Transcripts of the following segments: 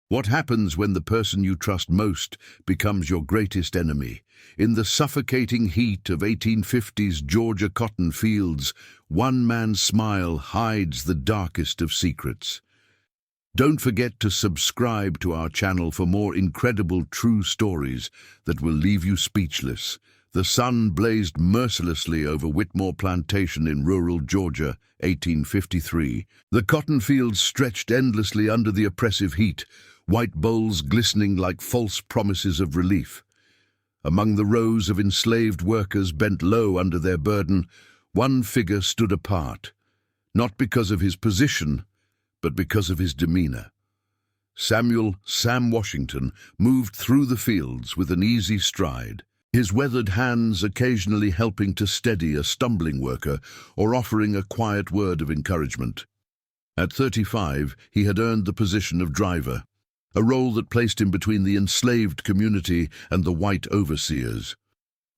What happens when the person you trust most becomes your greatest enemy? In the suffocating heat of 1850s Georgia cotton fields, one man's smile hides the darkest of secrets. Don't forget to subscribe to our channel for more incredible true stories that will leave you speechless. The sun blazed mercilessly over Whitmore Plantation in rural Georgia, 1853. The cotton fields stretched endlessly under the oppressive heat, white bowls glistening like false promises of relief. Among the rows of enslaved workers bent low under their burden, one figure stood apart, not because of his position, but because of his demeanor. Samuel "Sam" Washington moved through the fields with an easy stride, his weathered hands occasionally helping to steady a stumbling worker or offering a quiet word of encouragement. At 35, he had earned the position of driver, a role that placed him between the enslaved community and the white overseers.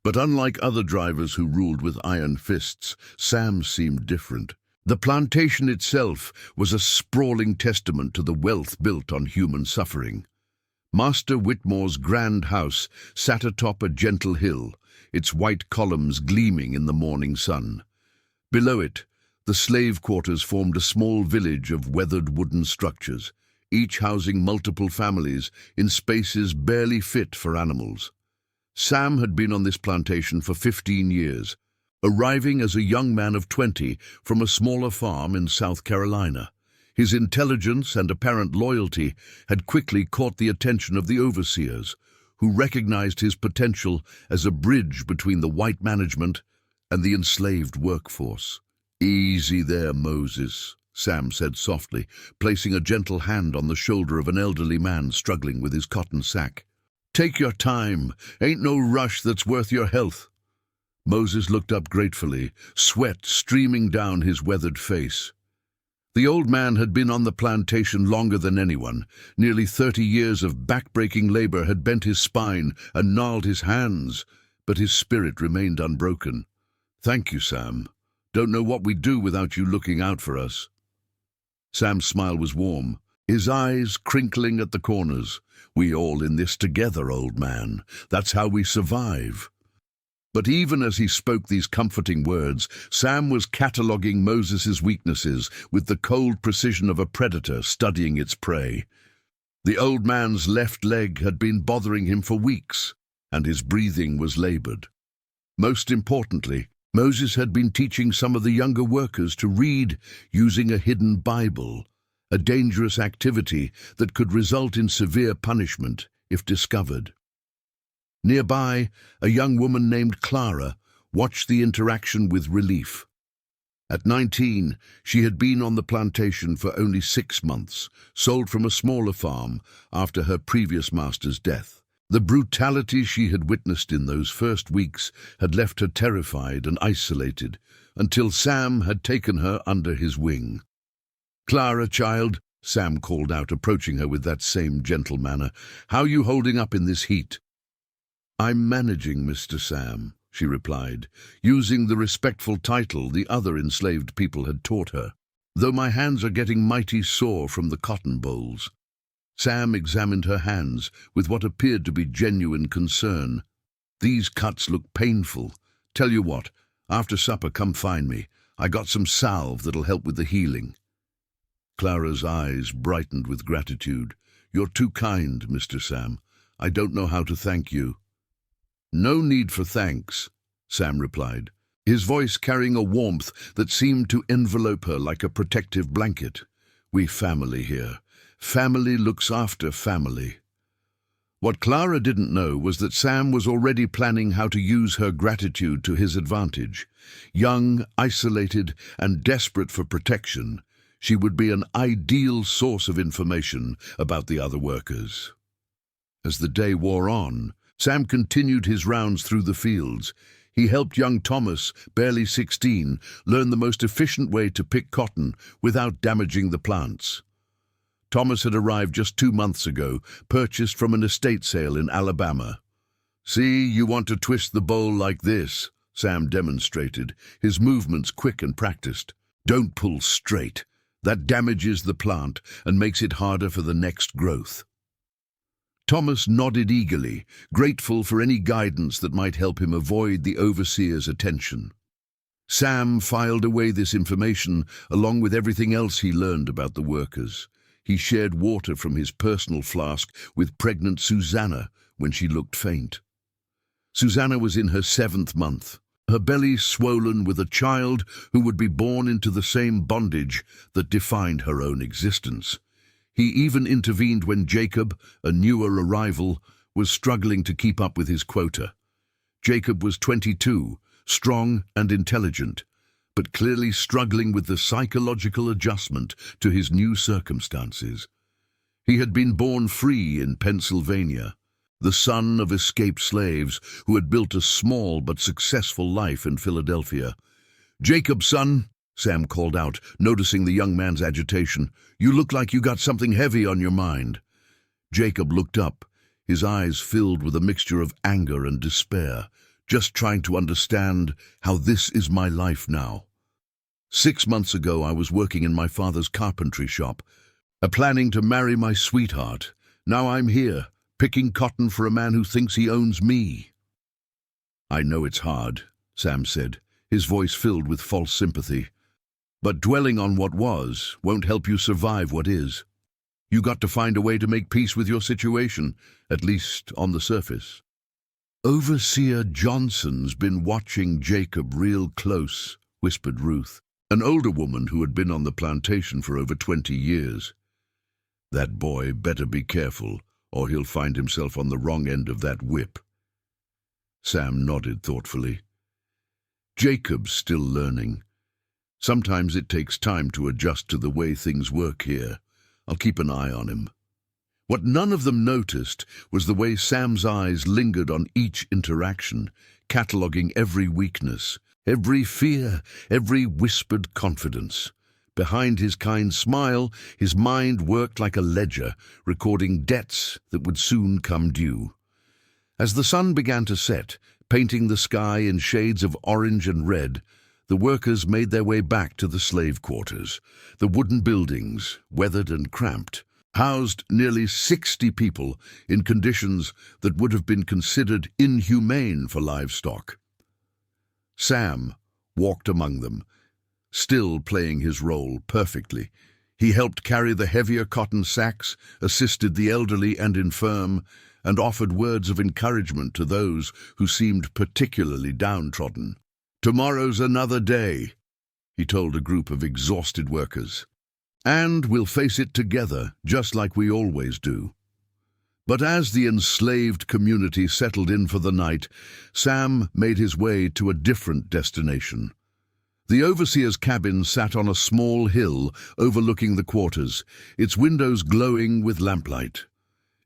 But unlike other drivers who ruled with iron fists, Sam seemed different. The plantation itself was a sprawling testament to the wealth built on human suffering. Master Whitmore's grand house sat atop a gentle hill, its white columns gleaming in the morning sun. Below it, the slave quarters formed a small village of weathered wooden structures, each housing multiple families in spaces barely fit for animals. Sam had been on this plantation for 15 years, arriving as a young man of 20 from a smaller farm in South Carolina. His intelligence and apparent loyalty had quickly caught the attention of the overseers, who recognized his potential as a bridge between the white management and the enslaved workforce. "Easy there, Moses," Sam said softly, placing a gentle hand on the shoulder of an elderly man struggling with his cotton sack. "Take your time. Ain't no rush that's worth your health." Moses looked up gratefully, sweat streaming down his weathered face. The old man had been on the plantation longer than anyone. Nearly 30 years of back-breaking labor had bent his spine and gnarled his hands, but his spirit remained unbroken. "Thank you, Sam. Don't know what we'd do without you looking out for us." Sam's smile was warm, his eyes crinkling at the corners. "We all in this together, old man. That's how we survive." But even as he spoke these comforting words, Sam was cataloguing Moses's weaknesses with the cold precision of a predator studying its prey. The old man's left leg had been bothering him for weeks, and his breathing was labored. Most importantly, Moses had been teaching some of the younger workers to read using a hidden Bible, a dangerous activity that could result in severe punishment if discovered. Nearby, a young woman named Clara watched the interaction with relief. At 19, she had been on the plantation for only 6 months, sold from a smaller farm after her previous master's death. The brutality she had witnessed in those first weeks had left her terrified and isolated, until Sam had taken her under his wing. "Clara, child," Sam called out, approaching her with that same gentle manner, "how you holding up in this heat?" "I'm managing, Mr. Sam," she replied, using the respectful title the other enslaved people had taught her, "though my hands are getting mighty sore from the cotton bowls." Sam examined her hands with what appeared to be genuine concern. "These cuts look painful. Tell you what, after supper come find me. I got some salve that'll help with the healing." Clara's eyes brightened with gratitude. "You're too kind, Mr. Sam. I don't know how to thank you." "No need for thanks," Sam replied, his voice carrying a warmth that seemed to envelope her like a protective blanket. "We family here. Family looks after family." What Clara didn't know was that Sam was already planning how to use her gratitude to his advantage. Young, isolated, and desperate for protection, she would be an ideal source of information about the other workers. As the day wore on, Sam continued his rounds through the fields. He helped young Thomas, barely 16, learn the most efficient way to pick cotton without damaging the plants. Thomas had arrived just 2 months ago, purchased from an estate sale in Alabama. "See, you want to twist the bowl like this," Sam demonstrated, his movements quick and practiced. "Don't pull straight. That damages the plant and makes it harder for the next growth." Thomas nodded eagerly, grateful for any guidance that might help him avoid the overseer's attention. Sam filed away this information along with everything else he learned about the workers. He shared water from his personal flask with pregnant Susanna when she looked faint. Susanna was in her 7th month, her belly swollen with a child who would be born into the same bondage that defined her own existence. He even intervened when Jacob, a newer arrival, was struggling to keep up with his quota. Jacob was 22, strong and intelligent, but clearly struggling with the psychological adjustment to his new circumstances. He had been born free in Pennsylvania, the son of escaped slaves who had built a small but successful life in Philadelphia. "Jacob, son," Sam called out, noticing the young man's agitation. "You look like you got something heavy on your mind." Jacob looked up, his eyes filled with a mixture of anger and despair, just trying to understand how this is my life now. 6 months ago, I was working in my father's carpentry shop, planning to marry my sweetheart. Now I'm here, picking cotton for a man who thinks he owns me. "I know it's hard," Sam said, his voice filled with false sympathy. "But dwelling on what was won't help you survive what is. You got to find a way to make peace with your situation, at least on the surface." "Overseer Johnson's been watching Jacob real close," whispered Ruth, an older woman who had been on the plantation for over 20 years. "That boy better be careful, or he'll find himself on the wrong end of that whip." Sam nodded thoughtfully. "Jacob's still learning. Sometimes it takes time to adjust to the way things work here. I'll keep an eye on him." What none of them noticed was the way Sam's eyes lingered on each interaction, cataloguing every weakness, every fear, every whispered confidence. Behind his kind smile, his mind worked like a ledger, recording debts that would soon come due. As the sun began to set, painting the sky in shades of orange and red, the workers made their way back to the slave quarters. The wooden buildings, weathered and cramped, housed nearly 60 people in conditions that would have been considered inhumane for livestock. Sam walked among them, still playing his role perfectly. He helped carry the heavier cotton sacks, assisted the elderly and infirm, and offered words of encouragement to those who seemed particularly downtrodden. "Tomorrow's another day," he told a group of exhausted workers. "And we'll face it together, just like we always do." But as the enslaved community settled in for the night, Sam made his way to a different destination. The overseer's cabin sat on a small hill overlooking the quarters, its windows glowing with lamplight.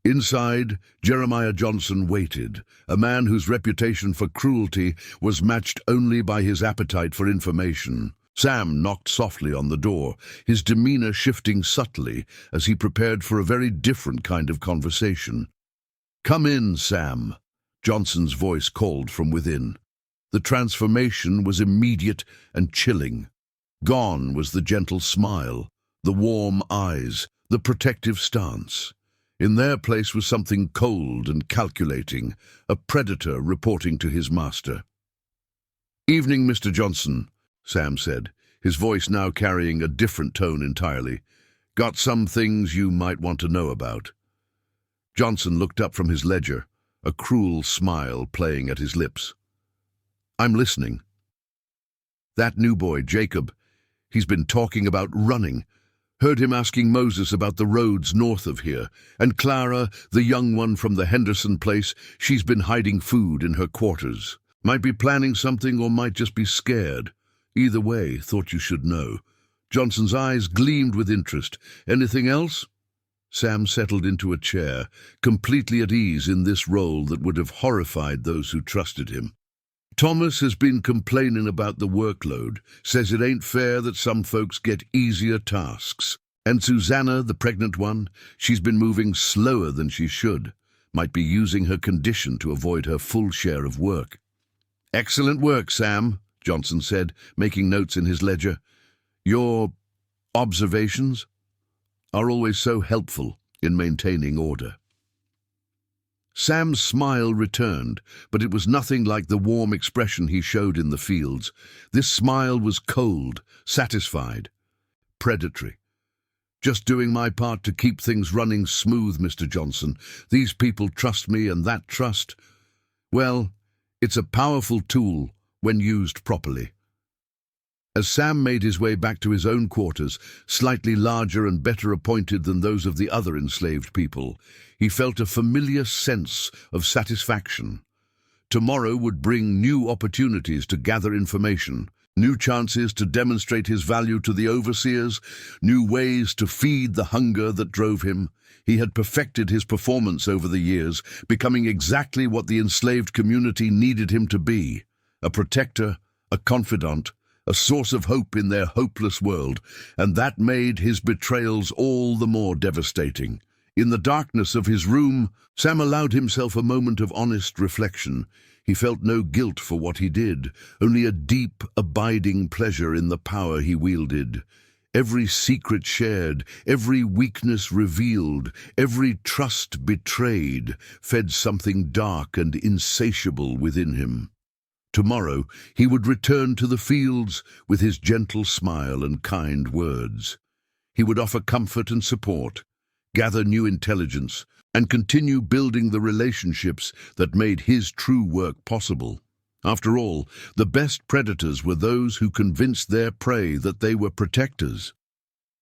Inside, Jeremiah Johnson waited, a man whose reputation for cruelty was matched only by his appetite for information. Sam knocked softly on the door, his demeanor shifting subtly as he prepared for a very different kind of conversation. "Come in, Sam," Johnson's voice called from within. The transformation was immediate and chilling. Gone was the gentle smile, the warm eyes, the protective stance. In their place was something cold and calculating, a predator reporting to his master. "Evening, Mr. Johnson," Sam said, his voice now carrying a different tone entirely. "Got some things you might want to know about." Johnson looked up from his ledger, a cruel smile playing at his lips. "I'm listening." "That new boy, Jacob, he's been talking about running. Heard him asking Moses about the roads north of here. And Clara, the young one from the Henderson place, she's been hiding food in her quarters. Might be planning something or might just be scared. Either way, thought you should know." Johnson's eyes gleamed with interest. "Anything else?" Sam settled into a chair, completely at ease in this role that would have horrified those who trusted him. "Thomas has been complaining about the workload, says it ain't fair that some folks get easier tasks. And Susanna, the pregnant one, she's been moving slower than she should. Might be using her condition to avoid her full share of work." "Excellent work, Sam," Johnson said, making notes in his ledger. "Your observations are always so helpful in maintaining order." Sam's smile returned, but it was nothing like the warm expression he showed in the fields. This smile was cold, satisfied, predatory. "Just doing my part to keep things running smooth, Mr. Johnson. These people trust me, and that trust, well, it's a powerful tool when used properly." As Sam made his way back to his own quarters, slightly larger and better appointed than those of the other enslaved people, he felt a familiar sense of satisfaction. Tomorrow would bring new opportunities to gather information, new chances to demonstrate his value to the overseers, new ways to feed the hunger that drove him. He had perfected his performance over the years, becoming exactly what the enslaved community needed him to be: a protector, a confidant, a source of hope in their hopeless world, and that made his betrayals all the more devastating. In the darkness of his room, Sam allowed himself a moment of honest reflection. He felt no guilt for what he did, only a deep, abiding pleasure in the power he wielded. Every secret shared, every weakness revealed, every trust betrayed, fed something dark and insatiable within him. Tomorrow he would return to the fields with his gentle smile and kind words. He would offer comfort and support, gather new intelligence, and continue building the relationships that made his true work possible. After all, the best predators were those who convinced their prey that they were protectors.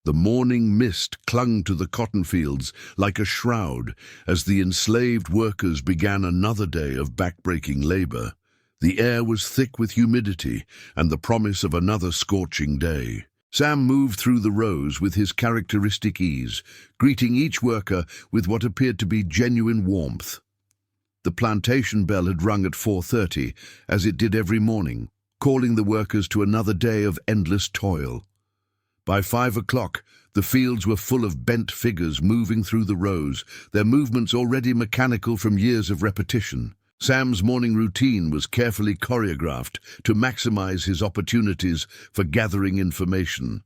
The morning mist clung to the cotton fields like a shroud as the enslaved workers began another day of backbreaking labor. The air was thick with humidity and the promise of another scorching day. Sam moved through the rows with his characteristic ease, greeting each worker with what appeared to be genuine warmth. The plantation bell had rung at 4:30, as it did every morning, calling the workers to another day of endless toil. By 5 o'clock, the fields were full of bent figures moving through the rows, their movements already mechanical from years of repetition. Sam's morning routine was carefully choreographed to maximize his opportunities for gathering information.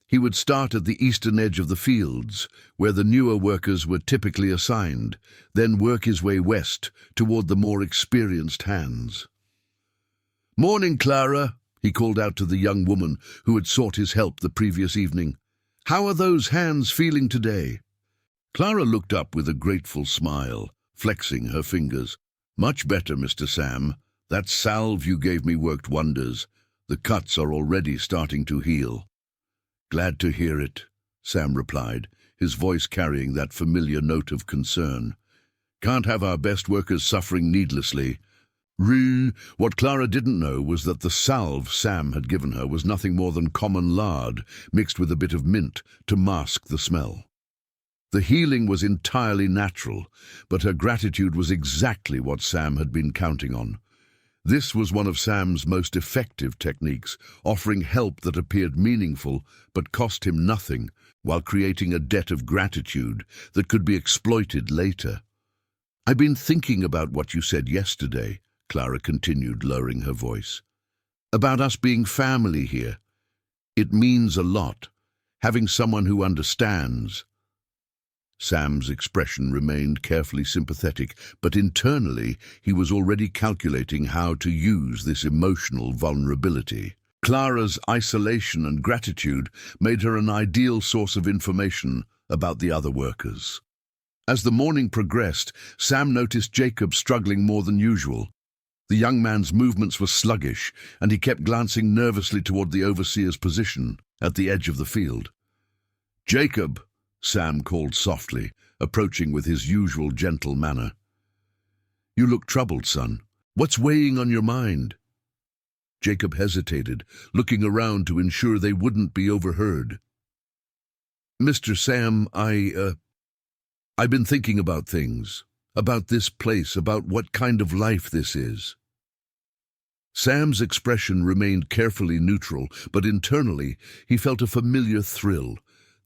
He would start at the eastern edge of the fields, where the newer workers were typically assigned, then work his way west toward the more experienced hands. "Morning, Clara," he called out to the young woman who had sought his help the previous evening. "How are those hands feeling today?" Clara looked up with a grateful smile, flexing her fingers. "Much better, Mr. Sam. That salve you gave me worked wonders. The cuts are already starting to heal." "Glad to hear it," Sam replied, his voice carrying that familiar note of concern. "Can't have our best workers suffering needlessly." What Clara didn't know was that the salve Sam had given her was nothing more than common lard mixed with a bit of mint to mask the smell. The healing was entirely natural, but her gratitude was exactly what Sam had been counting on. This was one of Sam's most effective techniques, offering help that appeared meaningful but cost him nothing, while creating a debt of gratitude that could be exploited later. "I've been thinking about what you said yesterday," Clara continued, lowering her voice. "About us being family here. It means a lot, having someone who understands." Sam's expression remained carefully sympathetic, but internally he was already calculating how to use this emotional vulnerability. Clara's isolation and gratitude made her an ideal source of information about the other workers. As the morning progressed, Sam noticed Jacob struggling more than usual. The young man's movements were sluggish, and he kept glancing nervously toward the overseer's position at the edge of the field. "Jacob," Sam called softly, approaching with his usual gentle manner. "You look troubled, son. What's weighing on your mind?" Jacob hesitated, looking around to ensure they wouldn't be overheard. "Mr. Sam, I've been thinking about things, about this place, about what kind of life this is." Sam's expression remained carefully neutral, but internally he felt a familiar thrill.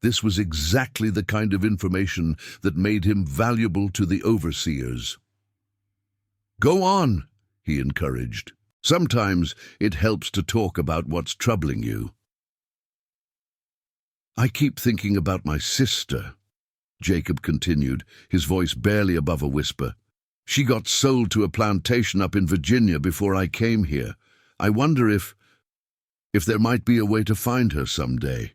This was exactly the kind of information that made him valuable to the overseers. "Go on," he encouraged. "Sometimes it helps to talk about what's troubling you." "I keep thinking about my sister," Jacob continued, his voice barely above a whisper. She got sold to a plantation up in Virginia before I came here. I wonder if there might be a way to find her someday."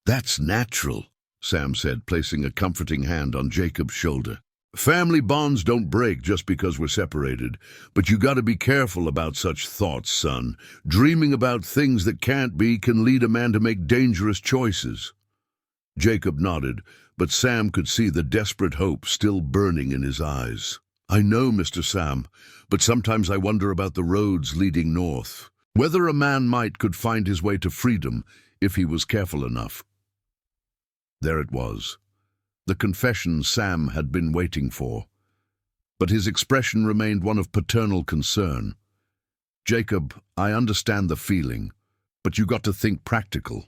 "That's natural," Sam said, placing a comforting hand on Jacob's shoulder. "Family bonds don't break just because we're separated, but you gotta be careful about such thoughts, son. Dreaming about things that can't be can lead a man to make dangerous choices." Jacob nodded, but Sam could see the desperate hope still burning in his eyes. "I know, Mr. Sam, but sometimes I wonder about the roads leading north. Whether a man could find his way to freedom if he was careful enough." There it was, the confession Sam had been waiting for. But his expression remained one of paternal concern. "Jacob, I understand the feeling, but you got to think practical.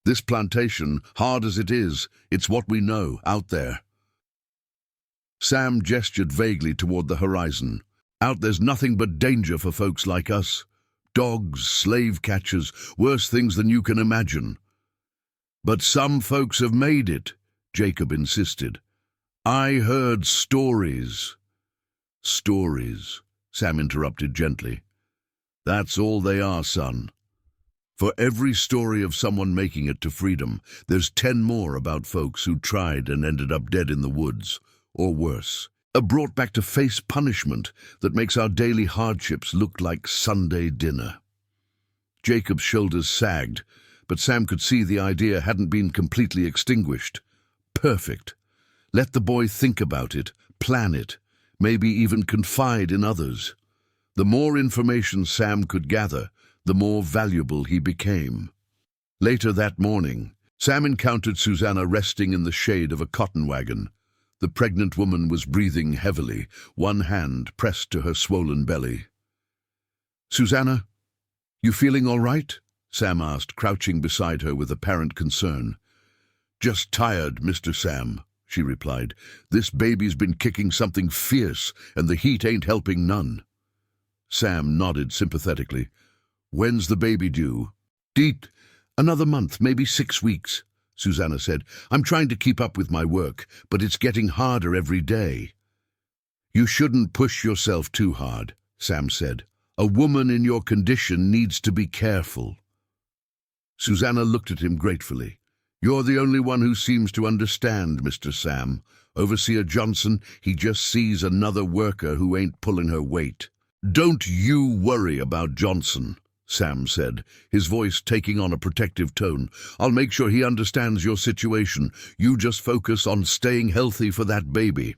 This plantation, hard as it is, it's what we know out there." Sam gestured vaguely toward the horizon. "Out there's nothing but danger for folks like us. Dogs, slave catchers, worse things than you can imagine." "But some folks have made it," Jacob insisted. "I heard stories." "Stories," Sam interrupted gently. "That's all they are, son. For every story of someone making it to freedom, there's 10 more about folks who tried and ended up dead in the woods, or worse, are brought back to face punishment that makes our daily hardships look like Sunday dinner." Jacob's shoulders sagged, but Sam could see the idea hadn't been completely extinguished. Perfect. Let the boy think about it, plan it, maybe even confide in others. The more information Sam could gather, the more valuable he became. Later that morning, Sam encountered Susanna resting in the shade of a cotton wagon. The pregnant woman was breathing heavily, one hand pressed to her swollen belly. "Susanna, you feeling all right?" Sam asked, crouching beside her with apparent concern. "Just tired, Mr. Sam," she replied. "This baby's been kicking something fierce, and the heat ain't helping none." Sam nodded sympathetically. "When's the baby due?" "Deet, another month, maybe 6 weeks," Susanna said. "I'm trying to keep up with my work, but it's getting harder every day." "You shouldn't push yourself too hard," Sam said. "A woman in your condition needs to be careful." Susanna looked at him gratefully. "You're the only one who seems to understand, Mr. Sam. Overseer Johnson, he just sees another worker who ain't pulling her weight." "Don't you worry about Johnson," Sam said, his voice taking on a protective tone. "I'll make sure he understands your situation. You just focus on staying healthy for that baby."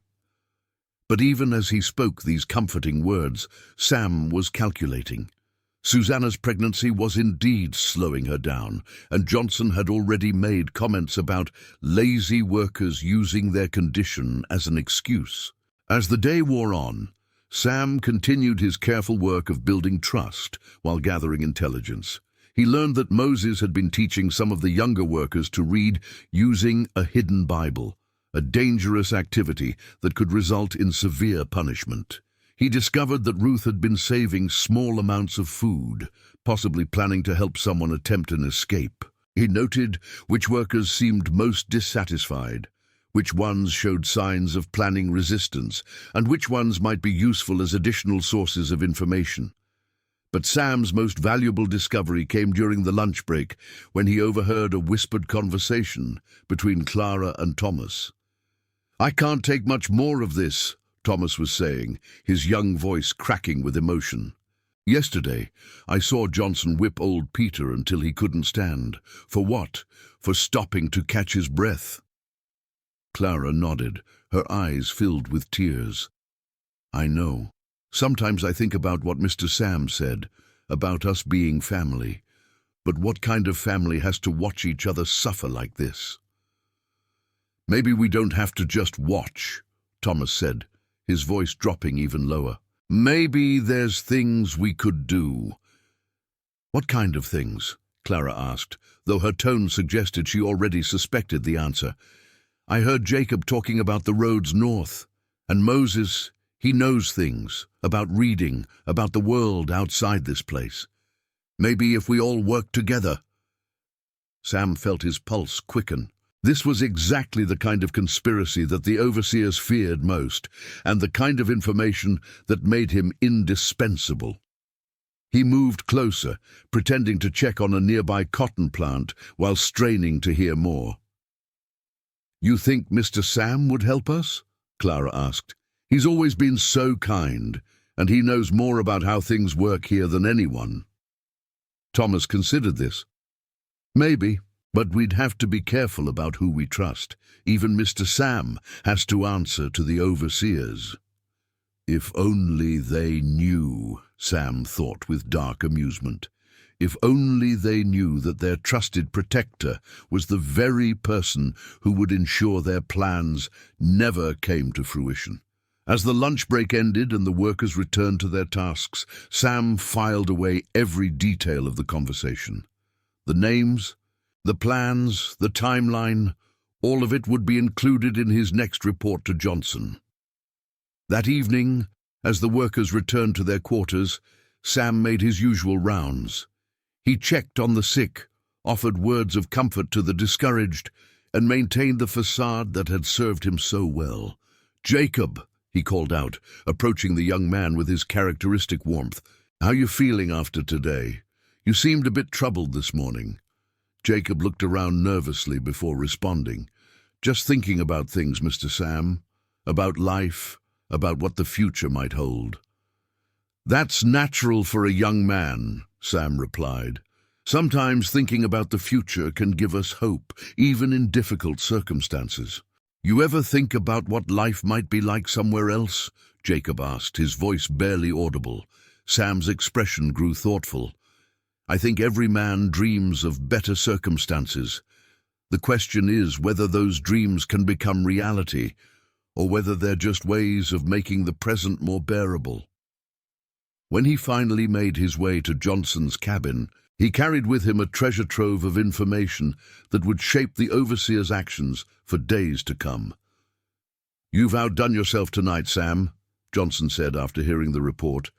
But even as he spoke these comforting words, Sam was calculating. Susanna's pregnancy was indeed slowing her down, and Johnson had already made comments about lazy workers using their condition as an excuse. As the day wore on, Sam continued his careful work of building trust while gathering intelligence. He learned that Moses had been teaching some of the younger workers to read using a hidden Bible, a dangerous activity that could result in severe punishment. He discovered that Ruth had been saving small amounts of food, possibly planning to help someone attempt an escape. He noted which workers seemed most dissatisfied, which ones showed signs of planning resistance, and which ones might be useful as additional sources of information. But Sam's most valuable discovery came during the lunch break, when he overheard a whispered conversation between Clara and Thomas. "I can't take much more of this," Thomas was saying, his young voice cracking with emotion. "Yesterday, I saw Johnson whip old Peter until he couldn't stand. For what? For stopping to catch his breath." Clara nodded, her eyes filled with tears. "I know. Sometimes I think about what Mr. Sam said, about us being family. But what kind of family has to watch each other suffer like this?" "Maybe we don't have to just watch," Thomas said, his voice dropping even lower. "Maybe there's things we could do." "What kind of things?" Clara asked, though her tone suggested she already suspected the answer. "I heard Jacob talking about the roads north, and Moses, he knows things, about reading, about the world outside this place. Maybe if we all work together." Sam felt his pulse quicken. This was exactly the kind of conspiracy that the overseers feared most, and the kind of information that made him indispensable. He moved closer, pretending to check on a nearby cotton plant while straining to hear more. "You think Mr. Sam would help us?" Clara asked. "He's always been so kind, and he knows more about how things work here than anyone." Thomas considered this. "Maybe, but we'd have to be careful about who we trust. Even Mr. Sam has to answer to the overseers." "If only they knew," Sam thought with dark amusement. "If only they knew that their trusted protector was the very person who would ensure their plans never came to fruition." As the lunch break ended and the workers returned to their tasks, Sam filed away every detail of the conversation. The names, the plans, the timeline, all of it would be included in his next report to Johnson. That evening, as the workers returned to their quarters, Sam made his usual rounds. He checked on the sick, offered words of comfort to the discouraged, and maintained the facade that had served him so well. "Jacob," he called out, approaching the young man with his characteristic warmth. "How you feeling after today? You seemed a bit troubled this morning." Jacob looked around nervously before responding. "Just thinking about things, Mr. Sam. About life, about what the future might hold." "That's natural for a young man," Sam replied. "Sometimes thinking about the future can give us hope, even in difficult circumstances." "You ever think about what life might be like somewhere else?" Jacob asked, his voice barely audible. Sam's expression grew thoughtful. "I think every man dreams of better circumstances. The question is whether those dreams can become reality, or whether they're just ways of making the present more bearable." When he finally made his way to Johnson's cabin, he carried with him a treasure trove of information that would shape the overseer's actions for days to come. "You've outdone yourself tonight, Sam," Johnson said after hearing the report.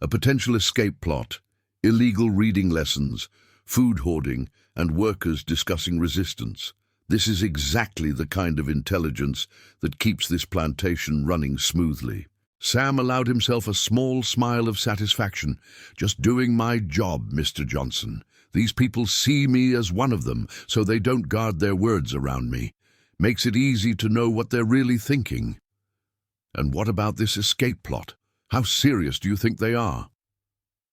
"A potential escape plot, illegal reading lessons, food hoarding, and workers discussing resistance. This is exactly the kind of intelligence that keeps this plantation running smoothly." Sam allowed himself a small smile of satisfaction. "Just doing my job, Mr. Johnson. These people see me as one of them, so they don't guard their words around me. Makes it easy to know what they're really thinking." "And what about this escape plot? How serious do you think they are?"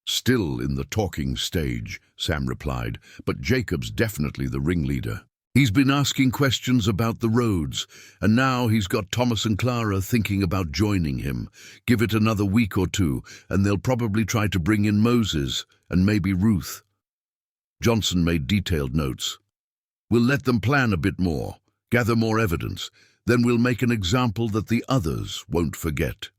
"Still in the talking stage," Sam replied, "but Jacob's definitely the ringleader. He's been asking questions about the roads, and now he's got Thomas and Clara thinking about joining him. Give it another week or two, and they'll probably try to bring in Moses and maybe Ruth." Johnson made detailed notes. "We'll let them plan a bit more, gather more evidence, then we'll make an example that the others won't forget."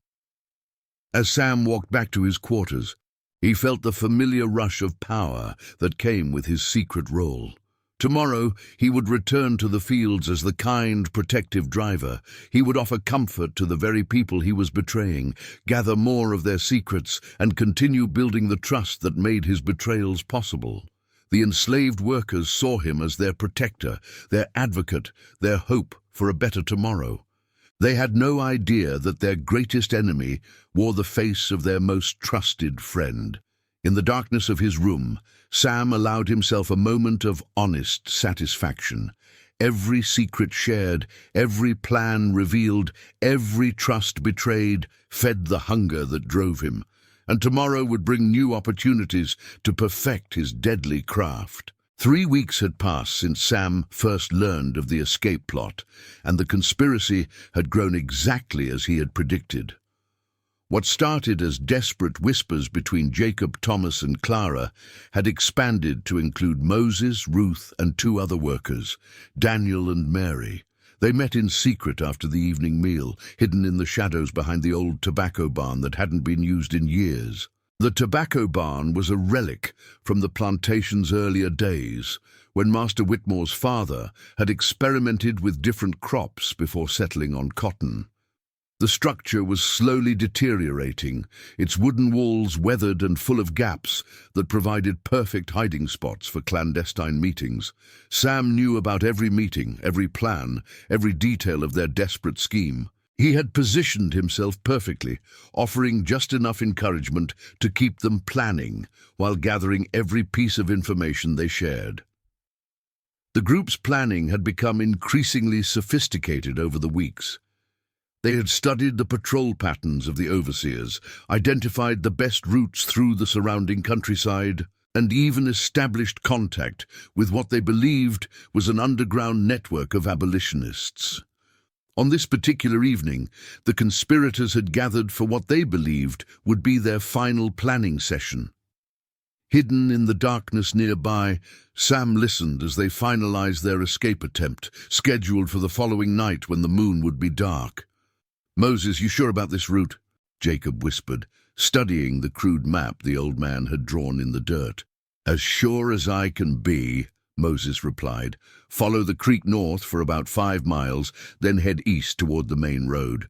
As Sam walked back to his quarters, he felt the familiar rush of power that came with his secret role. Tomorrow, he would return to the fields as the kind, protective driver. He would offer comfort to the very people he was betraying, gather more of their secrets, and continue building the trust that made his betrayals possible. The enslaved workers saw him as their protector, their advocate, their hope for a better tomorrow. They had no idea that their greatest enemy wore the face of their most trusted friend. In the darkness of his room, Sam allowed himself a moment of honest satisfaction. Every secret shared, every plan revealed, every trust betrayed fed the hunger that drove him, and tomorrow would bring new opportunities to perfect his deadly craft. 3 weeks had passed since Sam first learned of the escape plot, and the conspiracy had grown exactly as he had predicted. What started as desperate whispers between Jacob, Thomas, and Clara had expanded to include Moses, Ruth, and 2 other workers, Daniel and Mary. They met in secret after the evening meal, hidden in the shadows behind the old tobacco barn that hadn't been used in years. The tobacco barn was a relic from the plantation's earlier days, when Master Whitmore's father had experimented with different crops before settling on cotton. The structure was slowly deteriorating, its wooden walls weathered and full of gaps that provided perfect hiding spots for clandestine meetings. Sam knew about every meeting, every plan, every detail of their desperate scheme. He had positioned himself perfectly, offering just enough encouragement to keep them planning while gathering every piece of information they shared. The group's planning had become increasingly sophisticated over the weeks. They had studied the patrol patterns of the overseers, identified the best routes through the surrounding countryside, and even established contact with what they believed was an underground network of abolitionists. On this particular evening, the conspirators had gathered for what they believed would be their final planning session. Hidden in the darkness nearby, Sam listened as they finalized their escape attempt, scheduled for the following night when the moon would be dark. "Moses, you sure about this route?" Jacob whispered, studying the crude map the old man had drawn in the dirt. "As sure as I can be," Moses replied. "Follow the creek north for about 5 miles, then head east toward the main road.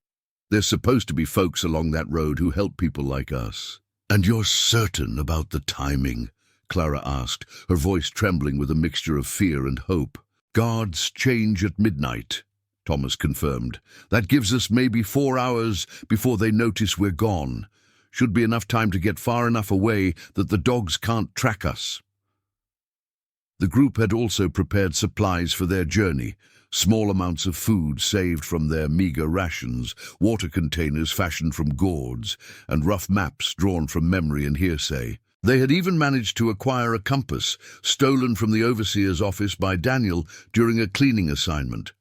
There's supposed to be folks along that road who help people like us." "And you're certain about the timing?" Clara asked, her voice trembling with a mixture of fear and hope. "Guards change at midnight," Thomas confirmed. "That gives us maybe 4 hours before they notice we're gone. Should be enough time to get far enough away that the dogs can't track us." The group had also prepared supplies for their journey, small amounts of food saved from their meager rations, water containers fashioned from gourds, and rough maps drawn from memory and hearsay. They had even managed to acquire a compass, stolen from the overseer's office by Daniel during a cleaning assignment.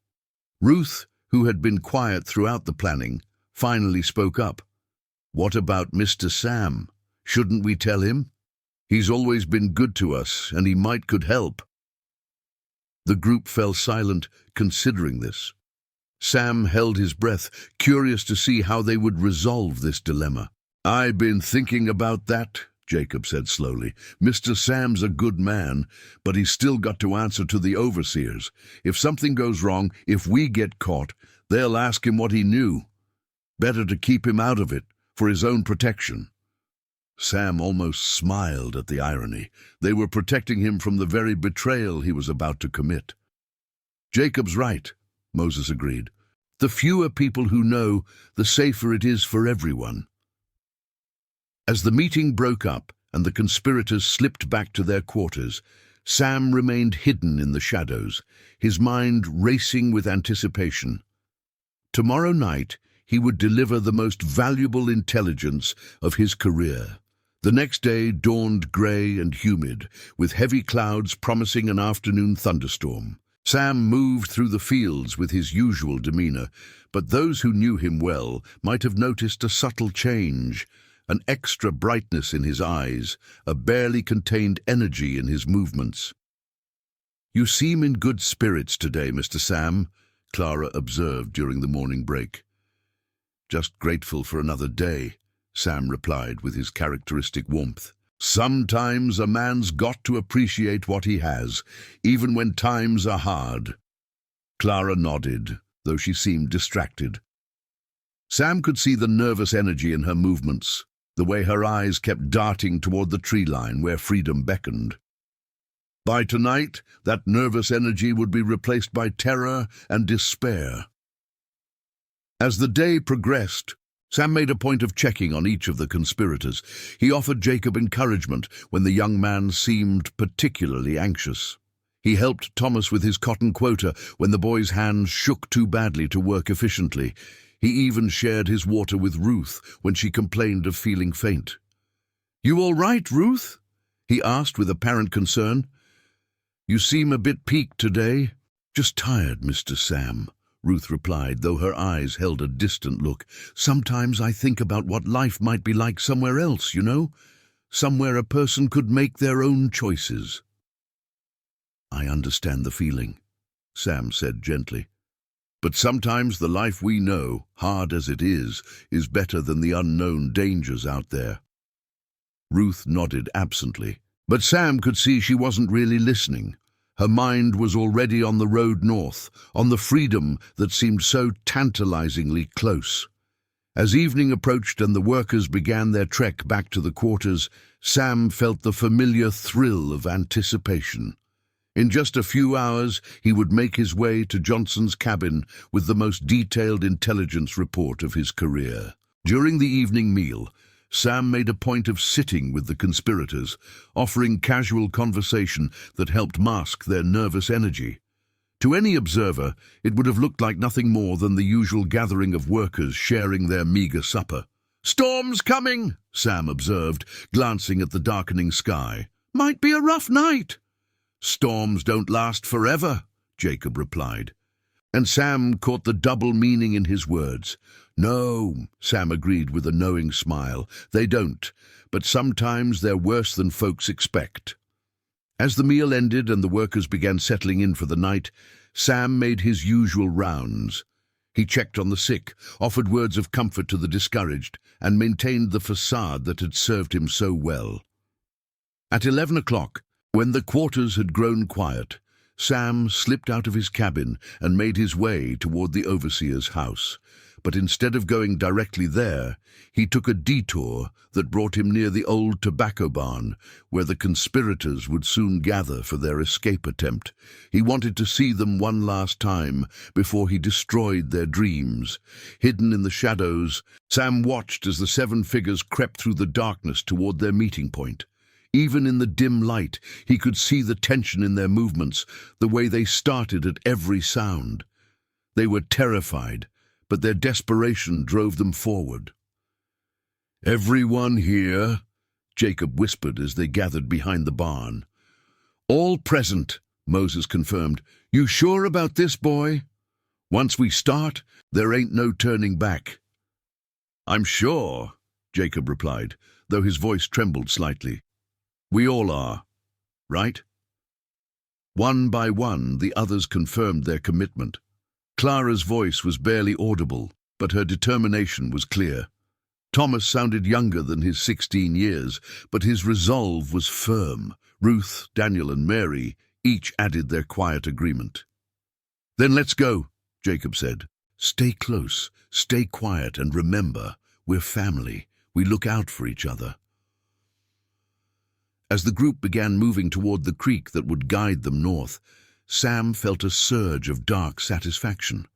Ruth, who had been quiet throughout the planning, finally spoke up. "What about Mr. Sam? Shouldn't we tell him? He's always been good to us, and he could help." The group fell silent, considering this. Sam held his breath, curious to see how they would resolve this dilemma. "I've been thinking about that," Jacob said slowly. "Mr. Sam's a good man, but he's still got to answer to the overseers. If something goes wrong, if we get caught, they'll ask him what he knew. Better to keep him out of it, for his own protection." Sam almost smiled at the irony. They were protecting him from the very betrayal he was about to commit. "Jacob's right," Moses agreed. "The fewer people who know, the safer it is for everyone." As the meeting broke up and the conspirators slipped back to their quarters, Sam remained hidden in the shadows, his mind racing with anticipation. Tomorrow night, he would deliver the most valuable intelligence of his career. The next day dawned grey and humid, with heavy clouds promising an afternoon thunderstorm. Sam moved through the fields with his usual demeanor, but those who knew him well might have noticed a subtle change, an extra brightness in his eyes, a barely contained energy in his movements. "You seem in good spirits today, Mr. Sam," Clara observed during the morning break. "Just grateful for another day," Sam replied with his characteristic warmth. "Sometimes a man's got to appreciate what he has, even when times are hard." Clara nodded, though she seemed distracted. Sam could see the nervous energy in her movements, the way her eyes kept darting toward the tree line where freedom beckoned. By tonight, that nervous energy would be replaced by terror and despair. As the day progressed, Sam made a point of checking on each of the conspirators. He offered Jacob encouragement when the young man seemed particularly anxious. He helped Thomas with his cotton quota when the boy's hands shook too badly to work efficiently. He even shared his water with Ruth when she complained of feeling faint. "You all right, Ruth?" he asked with apparent concern. "You seem a bit peaked today." "Just tired, Mr. Sam," Ruth replied, though her eyes held a distant look. "Sometimes I think about what life might be like somewhere else, you know? Somewhere a person could make their own choices." "I understand the feeling," Sam said gently. "But sometimes the life we know, hard as it is better than the unknown dangers out there." Ruth nodded absently, but Sam could see she wasn't really listening. Her mind was already on the road north, on the freedom that seemed so tantalizingly close. As evening approached and the workers began their trek back to the quarters, Sam felt the familiar thrill of anticipation. In just a few hours, he would make his way to Johnson's cabin with the most detailed intelligence report of his career. During the evening meal, Sam made a point of sitting with the conspirators, offering casual conversation that helped mask their nervous energy. To any observer, it would have looked like nothing more than the usual gathering of workers sharing their meager supper. "Storm's coming," Sam observed, glancing at the darkening sky. "Might be a rough night." "Storms don't last forever," Jacob replied. And Sam caught the double meaning in his words. "No," Sam agreed with a knowing smile, "they don't, but sometimes they're worse than folks expect." As the meal ended and the workers began settling in for the night, Sam made his usual rounds. He checked on the sick, offered words of comfort to the discouraged, and maintained the facade that had served him so well. At 11 o'clock, when the quarters had grown quiet, Sam slipped out of his cabin and made his way toward the overseer's house. But instead of going directly there, he took a detour that brought him near the old tobacco barn, where the conspirators would soon gather for their escape attempt. He wanted to see them one last time before he destroyed their dreams. Hidden in the shadows, Sam watched as the 7 figures crept through the darkness toward their meeting point. Even in the dim light, he could see the tension in their movements, the way they started at every sound. They were terrified, but their desperation drove them forward. "Everyone here?" Jacob whispered as they gathered behind the barn. "All present," Moses confirmed. "You sure about this, boy? Once we start, there ain't no turning back." "I'm sure," Jacob replied, though his voice trembled slightly. "We all are, right?" One by one, the others confirmed their commitment. Clara's voice was barely audible, but her determination was clear. Thomas sounded younger than his 16 years, but his resolve was firm. Ruth, Daniel, and Mary each added their quiet agreement. "Then let's go," Jacob said. "Stay close, stay quiet, and remember, we're family. We look out for each other." As the group began moving toward the creek that would guide them north, Sam felt a surge of dark satisfaction.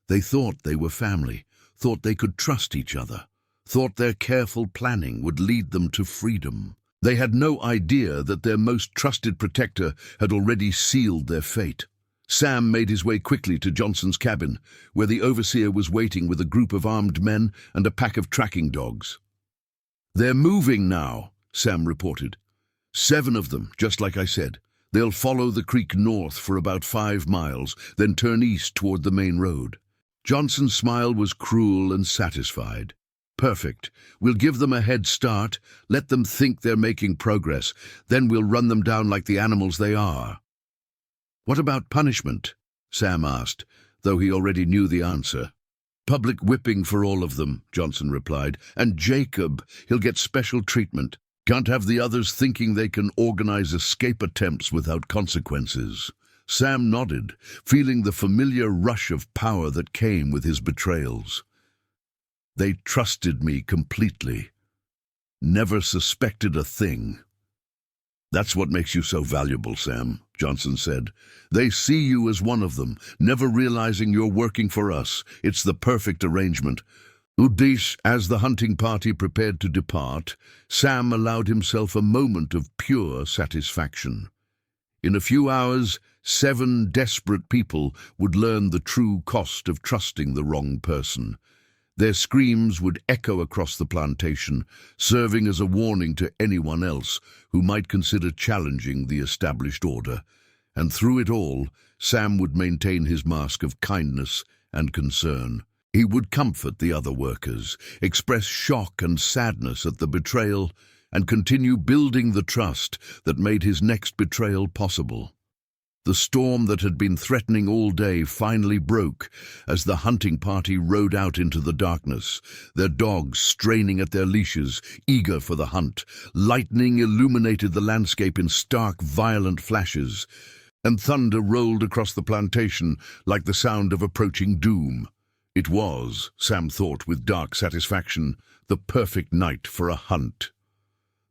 They thought they were family, thought they could trust each other, thought their careful planning would lead them to freedom. They had no idea that their most trusted protector had already sealed their fate. Sam made his way quickly to Johnson's cabin, where the overseer was waiting with a group of armed men and a pack of tracking dogs. "They're moving now," Sam reported. 7 of them, just like I said. They'll follow the creek north for about 5 miles, then turn east toward the main road. Johnson's smile was cruel and satisfied. "Perfect. We'll give them a head start, let them think they're making progress, then we'll run them down like the animals they are." "What about punishment?" Sam asked, though he already knew the answer. "Public whipping for all of them," Johnson replied. "And Jacob, he'll get special treatment. Can't have the others thinking they can organize escape attempts without consequences." Sam nodded, feeling the familiar rush of power that came with his betrayals. "They trusted me completely. Never suspected a thing." "That's what makes you so valuable, Sam," Johnson said. "They see you as one of them, never realizing you're working for us. It's the perfect arrangement." As the hunting party prepared to depart, Sam allowed himself a moment of pure satisfaction. In a few hours, 7 desperate people would learn the true cost of trusting the wrong person. Their screams would echo across the plantation, serving as a warning to anyone else who might consider challenging the established order. And through it all, Sam would maintain his mask of kindness and concern. He would comfort the other workers, express shock and sadness at the betrayal, and continue building the trust that made his next betrayal possible. The storm that had been threatening all day finally broke as the hunting party rode out into the darkness, their dogs straining at their leashes, eager for the hunt. Lightning illuminated the landscape in stark, violent flashes, and thunder rolled across the plantation like the sound of approaching doom. It was, Sam thought with dark satisfaction, the perfect night for a hunt.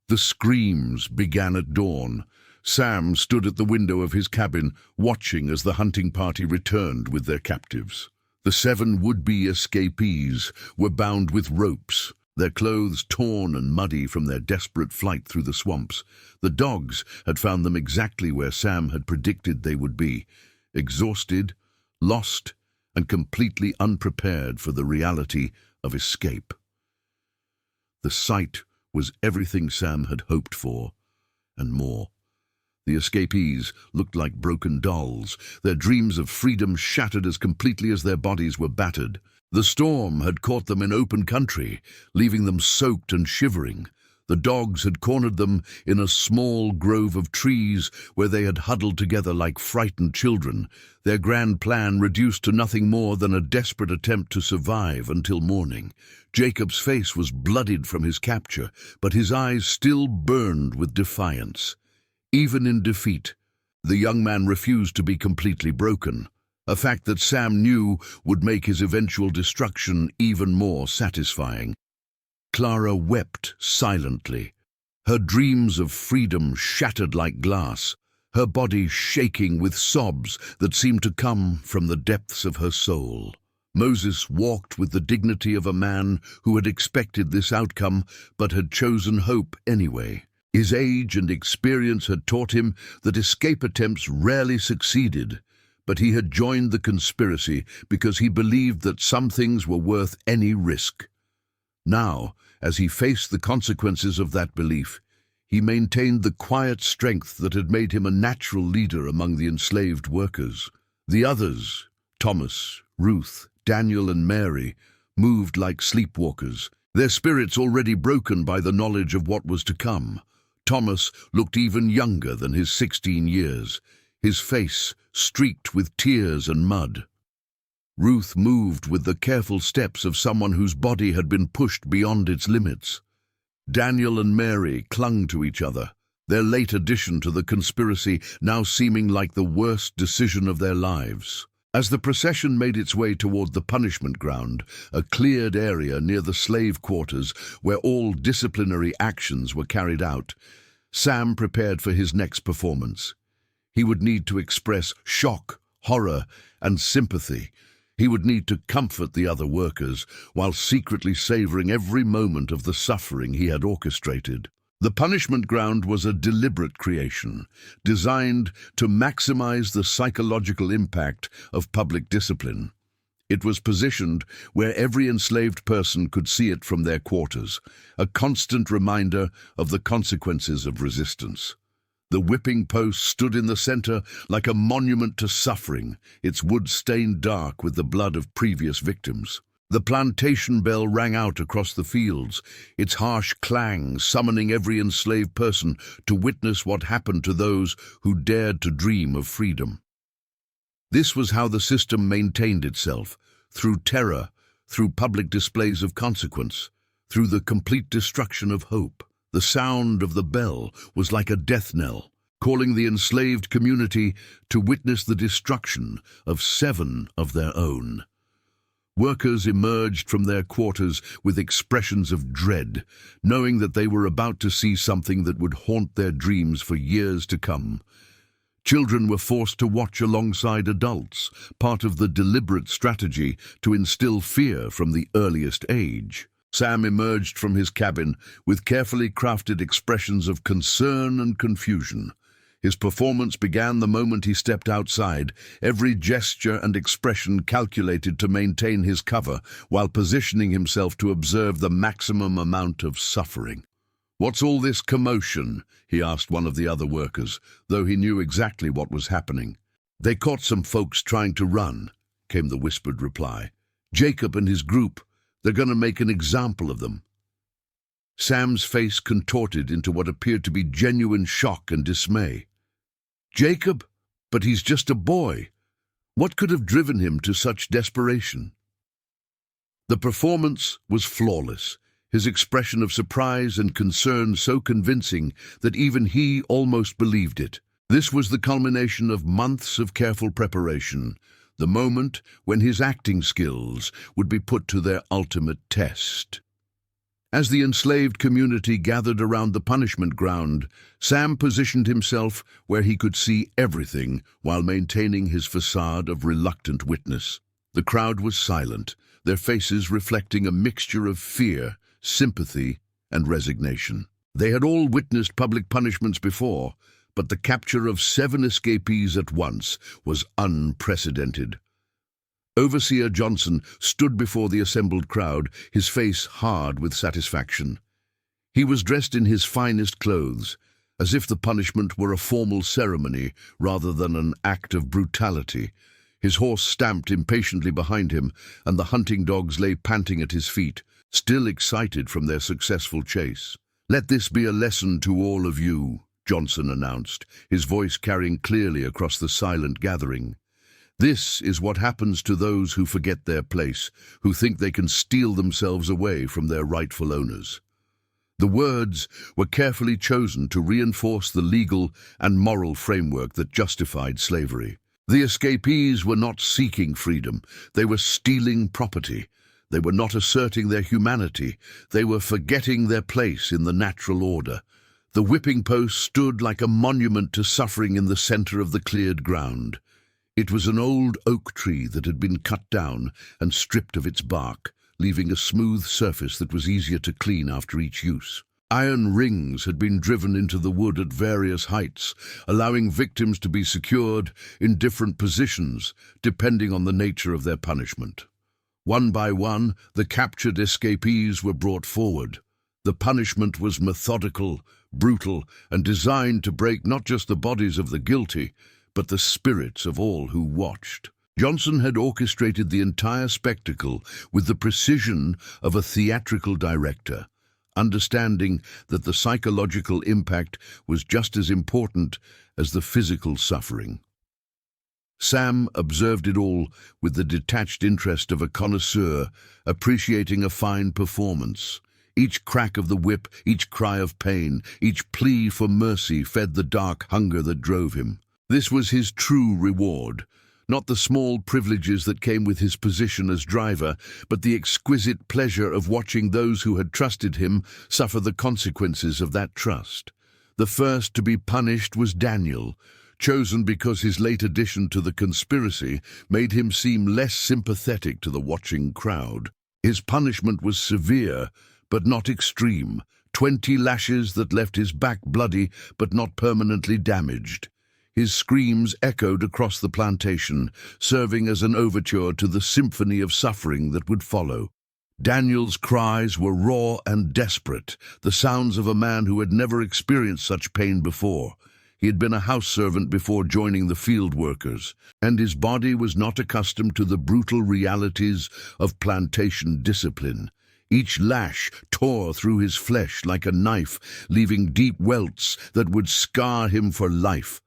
The screams began at dawn. Sam stood at the window of his cabin, watching as the hunting party returned with their captives. The 7 would-be escapees were bound with ropes, their clothes torn and muddy from their desperate flight through the swamps. The dogs had found them exactly where Sam had predicted they would be, exhausted, lost, and completely unprepared for the reality of escape. The sight was everything Sam had hoped for, and more. The escapees looked like broken dolls, their dreams of freedom shattered as completely as their bodies were battered. The storm had caught them in open country, leaving them soaked and shivering. The dogs had cornered them in a small grove of trees where they had huddled together like frightened children, their grand plan reduced to nothing more than a desperate attempt to survive until morning. Jacob's face was bloodied from his capture, but his eyes still burned with defiance. Even in defeat, the young man refused to be completely broken, a fact that Sam knew would make his eventual destruction even more satisfying. Clara wept silently, her dreams of freedom shattered like glass, her body shaking with sobs that seemed to come from the depths of her soul. Moses walked with the dignity of a man who had expected this outcome but had chosen hope anyway. His age and experience had taught him that escape attempts rarely succeeded, but he had joined the conspiracy because he believed that some things were worth any risk. Now, as he faced the consequences of that belief, he maintained the quiet strength that had made him a natural leader among the enslaved workers. The others, Thomas, Ruth, Daniel, and Mary, moved like sleepwalkers, their spirits already broken by the knowledge of what was to come. Thomas looked even younger than his 16 years, his face streaked with tears and mud. Ruth moved with the careful steps of someone whose body had been pushed beyond its limits. Daniel and Mary clung to each other, their late addition to the conspiracy now seeming like the worst decision of their lives. As the procession made its way toward the punishment ground, a cleared area near the slave quarters where all disciplinary actions were carried out, Sam prepared for his next performance. He would need to express shock, horror, and sympathy. He would need to comfort the other workers while secretly savoring every moment of the suffering he had orchestrated. The punishment ground was a deliberate creation, designed to maximize the psychological impact of public discipline. It was positioned where every enslaved person could see it from their quarters, a constant reminder of the consequences of resistance. The whipping post stood in the center like a monument to suffering, its wood stained dark with the blood of previous victims. The plantation bell rang out across the fields, its harsh clang summoning every enslaved person to witness what happened to those who dared to dream of freedom. This was how the system maintained itself, through terror, through public displays of consequence, through the complete destruction of hope. The sound of the bell was like a death knell, calling the enslaved community to witness the destruction of 7 of their own. Workers emerged from their quarters with expressions of dread, knowing that they were about to see something that would haunt their dreams for years to come. Children were forced to watch alongside adults, part of the deliberate strategy to instill fear from the earliest age. Sam emerged from his cabin with carefully crafted expressions of concern and confusion. His performance began the moment he stepped outside, every gesture and expression calculated to maintain his cover while positioning himself to observe the maximum amount of suffering. "What's all this commotion?" he asked one of the other workers, though he knew exactly what was happening. "They caught some folks trying to run," came the whispered reply. "Jacob and his group, they're going to make an example of them." Sam's face contorted into what appeared to be genuine shock and dismay. "Jacob? But he's just a boy. What could have driven him to such desperation?" The performance was flawless, his expression of surprise and concern so convincing that even he almost believed it. This was the culmination of months of careful preparation, the moment when his acting skills would be put to their ultimate test. As the enslaved community gathered around the punishment ground, Sam positioned himself where he could see everything while maintaining his facade of reluctant witness. The crowd was silent, their faces reflecting a mixture of fear, sympathy, and resignation. They had all witnessed public punishments before, but the capture of 7 escapees at once was unprecedented. Overseer Johnson stood before the assembled crowd, his face hard with satisfaction. He was dressed in his finest clothes, as if the punishment were a formal ceremony rather than an act of brutality. His horse stamped impatiently behind him, and the hunting dogs lay panting at his feet, still excited from their successful chase. "Let this be a lesson to all of you," Johnson announced, his voice carrying clearly across the silent gathering. "This is what happens to those who forget their place, who think they can steal themselves away from their rightful owners." The words were carefully chosen to reinforce the legal and moral framework that justified slavery. The escapees were not seeking freedom, they were stealing property. They were not asserting their humanity, they were forgetting their place in the natural order. The whipping post stood like a monument to suffering in the center of the cleared ground. It was an old oak tree that had been cut down and stripped of its bark, leaving a smooth surface that was easier to clean after each use. Iron rings had been driven into the wood at various heights, allowing victims to be secured in different positions, depending on the nature of their punishment. One by one, the captured escapees were brought forward. The punishment was methodical, brutal, and designed to break not just the bodies of the guilty, but the spirits of all who watched. Johnson had orchestrated the entire spectacle with the precision of a theatrical director, understanding that the psychological impact was just as important as the physical suffering. Sam observed it all with the detached interest of a connoisseur appreciating a fine performance. Each crack of the whip, each cry of pain, each plea for mercy fed the dark hunger that drove him. This was his true reward, not the small privileges that came with his position as driver, but the exquisite pleasure of watching those who had trusted him suffer the consequences of that trust. The first to be punished was Daniel, chosen because his late addition to the conspiracy made him seem less sympathetic to the watching crowd. His punishment was severe, but not extreme. 20 lashes that left his back bloody, but not permanently damaged. His screams echoed across the plantation, serving as an overture to the symphony of suffering that would follow. Daniel's cries were raw and desperate, the sounds of a man who had never experienced such pain before. He had been a house servant before joining the field workers, and his body was not accustomed to the brutal realities of plantation discipline. Each lash tore through his flesh like a knife, leaving deep welts that would scar him for life.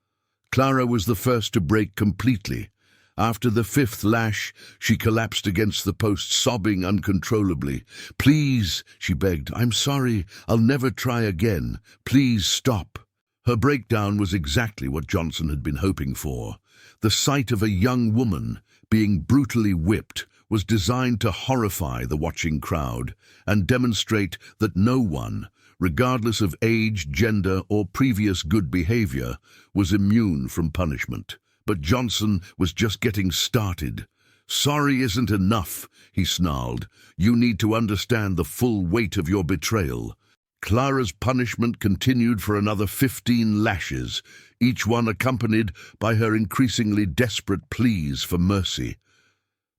Clara was the first to break completely. After the 5th lash, she collapsed against the post, sobbing uncontrollably. "Please," she begged, "I'm sorry. I'll never try again. Please stop." Her breakdown was exactly what Johnson had been hoping for. The sight of a young woman being brutally whipped was designed to horrify the watching crowd and demonstrate that no one, regardless of age, gender, or previous good behavior, was immune from punishment. But Johnson was just getting started. "Sorry isn't enough," he snarled. "You need to understand the full weight of your betrayal." Clara's punishment continued for another 15 lashes, each one accompanied by her increasingly desperate pleas for mercy.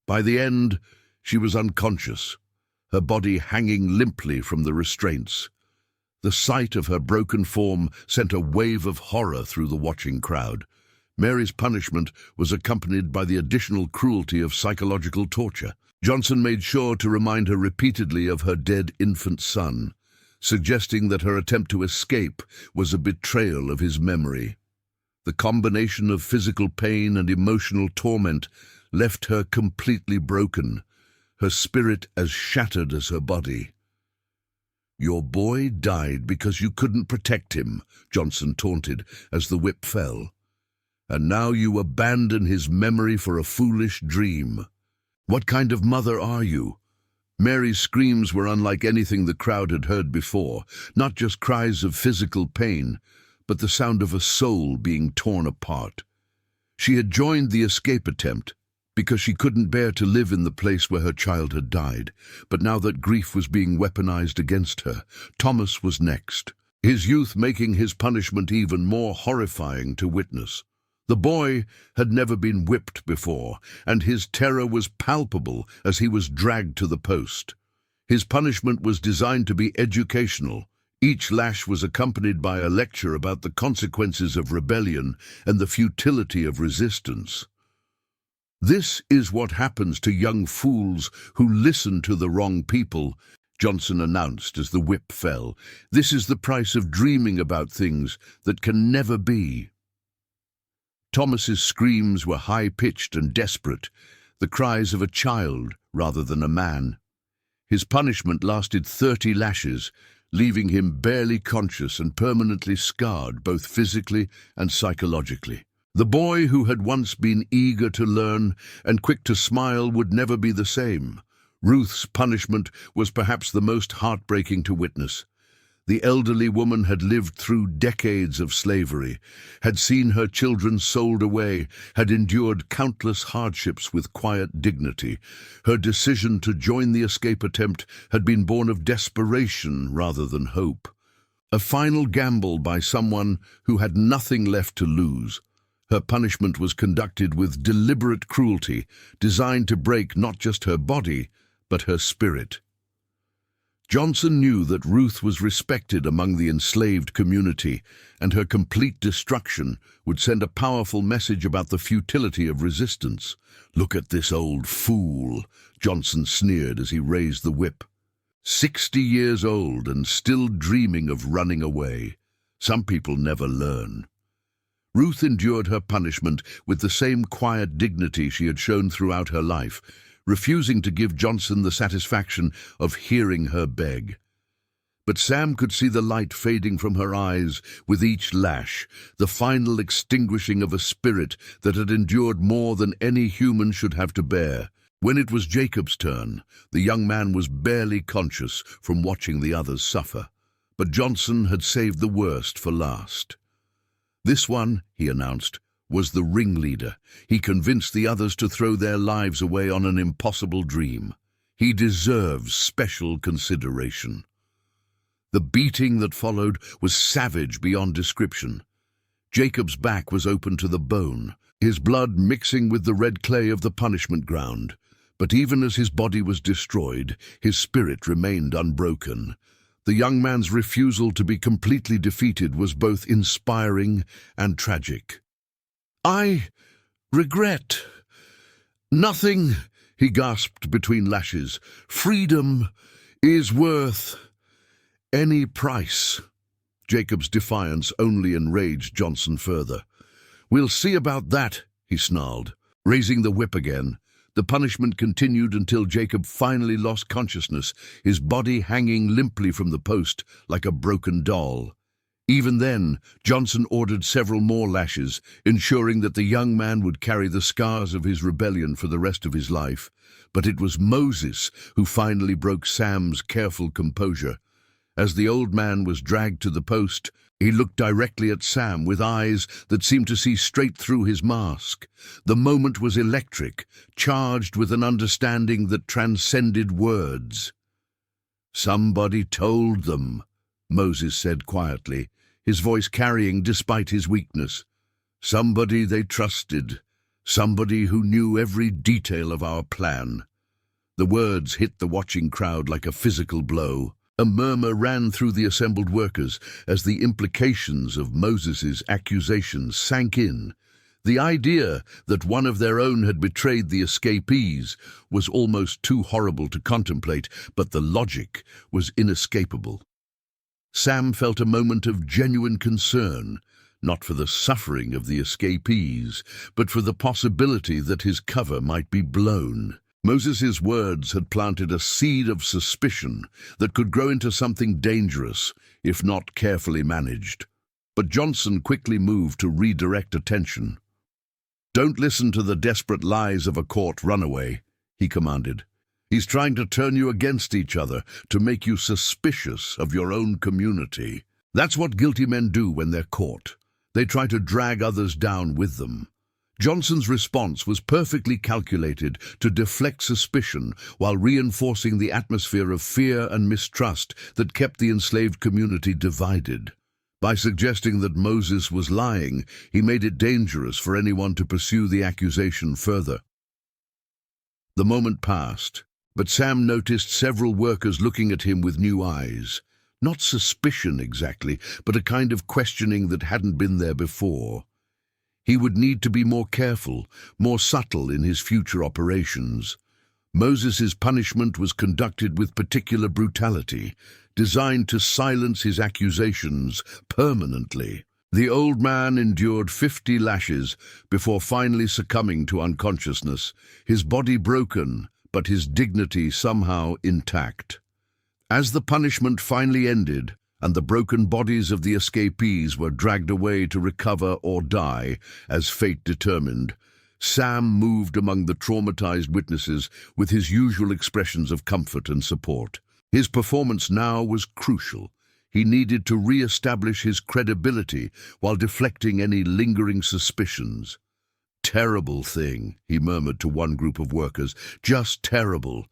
By the end, she was unconscious, her body hanging limply from the restraints. The sight of her broken form sent a wave of horror through the watching crowd. Mary's punishment was accompanied by the additional cruelty of psychological torture. Johnson made sure to remind her repeatedly of her dead infant son, suggesting that her attempt to escape was a betrayal of his memory. The combination of physical pain and emotional torment left her completely broken, her spirit as shattered as her body. "Your boy died because you couldn't protect him," Johnson taunted as the whip fell. and now you abandon his memory for a foolish dream. What kind of mother are you? Mary's screams were unlike anything the crowd had heard before, not just cries of physical pain, but the sound of a soul being torn apart. She had joined the escape attempt because she couldn't bear to live in the place where her child had died, but now that grief was being weaponized against her, Thomas was next, his youth making his punishment even more horrifying to witness. The boy had never been whipped before, and his terror was palpable as he was dragged to the post. His punishment was designed to be educational. Each lash was accompanied by a lecture about the consequences of rebellion and the futility of resistance. "This is what happens to young fools who listen to the wrong people," Johnson announced as the whip fell. "This is the price of dreaming about things that can never be." Thomas's screams were high-pitched and desperate, the cries of a child rather than a man. His punishment lasted 30 lashes, leaving him barely conscious and permanently scarred both physically and psychologically. The boy who had once been eager to learn and quick to smile would never be the same. Ruth's punishment was perhaps the most heartbreaking to witness. The elderly woman had lived through decades of slavery, had seen her children sold away, had endured countless hardships with quiet dignity. Her decision to join the escape attempt had been born of desperation rather than hope. A final gamble by someone who had nothing left to lose. Her punishment was conducted with deliberate cruelty, designed to break not just her body, but her spirit. Johnson knew that Ruth was respected among the enslaved community, and her complete destruction would send a powerful message about the futility of resistance. "Look at this old fool," Johnson sneered as he raised the whip. 60 years old and still dreaming of running away. Some people never learn. Ruth endured her punishment with the same quiet dignity she had shown throughout her life, refusing to give Johnson the satisfaction of hearing her beg. But Sam could see the light fading from her eyes with each lash, the final extinguishing of a spirit that had endured more than any human should have to bear. When it was Jacob's turn, the young man was barely conscious from watching the others suffer. But Johnson had saved the worst for last. "This one," he announced, "was the ringleader. He convinced the others to throw their lives away on an impossible dream. He deserves special consideration." The beating that followed was savage beyond description. Jacob's back was open to the bone, his blood mixing with the red clay of the punishment ground. But even as his body was destroyed, his spirit remained unbroken. The young man's refusal to be completely defeated was both inspiring and tragic. "I regret nothing," he gasped between lashes. "Freedom is worth any price." Jacob's defiance only enraged Johnson further. "We'll see about that," he snarled. Raising the whip again, the punishment continued until Jacob finally lost consciousness, his body hanging limply from the post like a broken doll. Even then, Johnson ordered several more lashes, ensuring that the young man would carry the scars of his rebellion for the rest of his life. But it was Moses who finally broke Sam's careful composure. As the old man was dragged to the post, he looked directly at Sam with eyes that seemed to see straight through his mask. The moment was electric, charged with an understanding that transcended words. "Somebody told them," Moses said quietly, his voice carrying despite his weakness. "Somebody they trusted, somebody who knew every detail of our plan." The words hit the watching crowd like a physical blow. A murmur ran through the assembled workers as the implications of Moses's accusations sank in. The idea that one of their own had betrayed the escapees was almost too horrible to contemplate, but the logic was inescapable. Sam felt a moment of genuine concern, not for the suffering of the escapees, but for the possibility that his cover might be blown. Moses's words had planted a seed of suspicion that could grow into something dangerous if not carefully managed. But Johnson quickly moved to redirect attention. "Don't listen to the desperate lies of a caught runaway," he commanded. "He's trying to turn you against each other, to make you suspicious of your own community. That's what guilty men do when they're caught. They try to drag others down with them." Johnson's response was perfectly calculated to deflect suspicion while reinforcing the atmosphere of fear and mistrust that kept the enslaved community divided. By suggesting that Moses was lying, he made it dangerous for anyone to pursue the accusation further. The moment passed, but Sam noticed several workers looking at him with new eyes. Not suspicion exactly, but a kind of questioning that hadn't been there before. He would need to be more careful, more subtle in his future operations. Moses's punishment was conducted with particular brutality, designed to silence his accusations permanently. The old man endured 50 lashes before finally succumbing to unconsciousness, his body broken, but his dignity somehow intact. As the punishment finally ended, and the broken bodies of the escapees were dragged away to recover or die, as fate determined, Sam moved among the traumatized witnesses with his usual expressions of comfort and support. His performance now was crucial. He needed to re-establish his credibility while deflecting any lingering suspicions. "Terrible thing," he murmured to one group of workers. "Just terrible.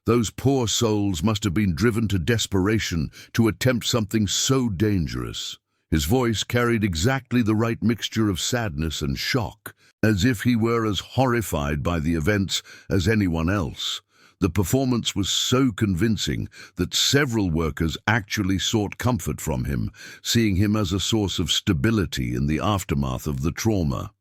Those poor souls must have been driven to desperation to attempt something so dangerous." His voice carried exactly the right mixture of sadness and shock, as if he were as horrified by the events as anyone else. The performance was so convincing that several workers actually sought comfort from him, seeing him as a source of stability in the aftermath of the trauma.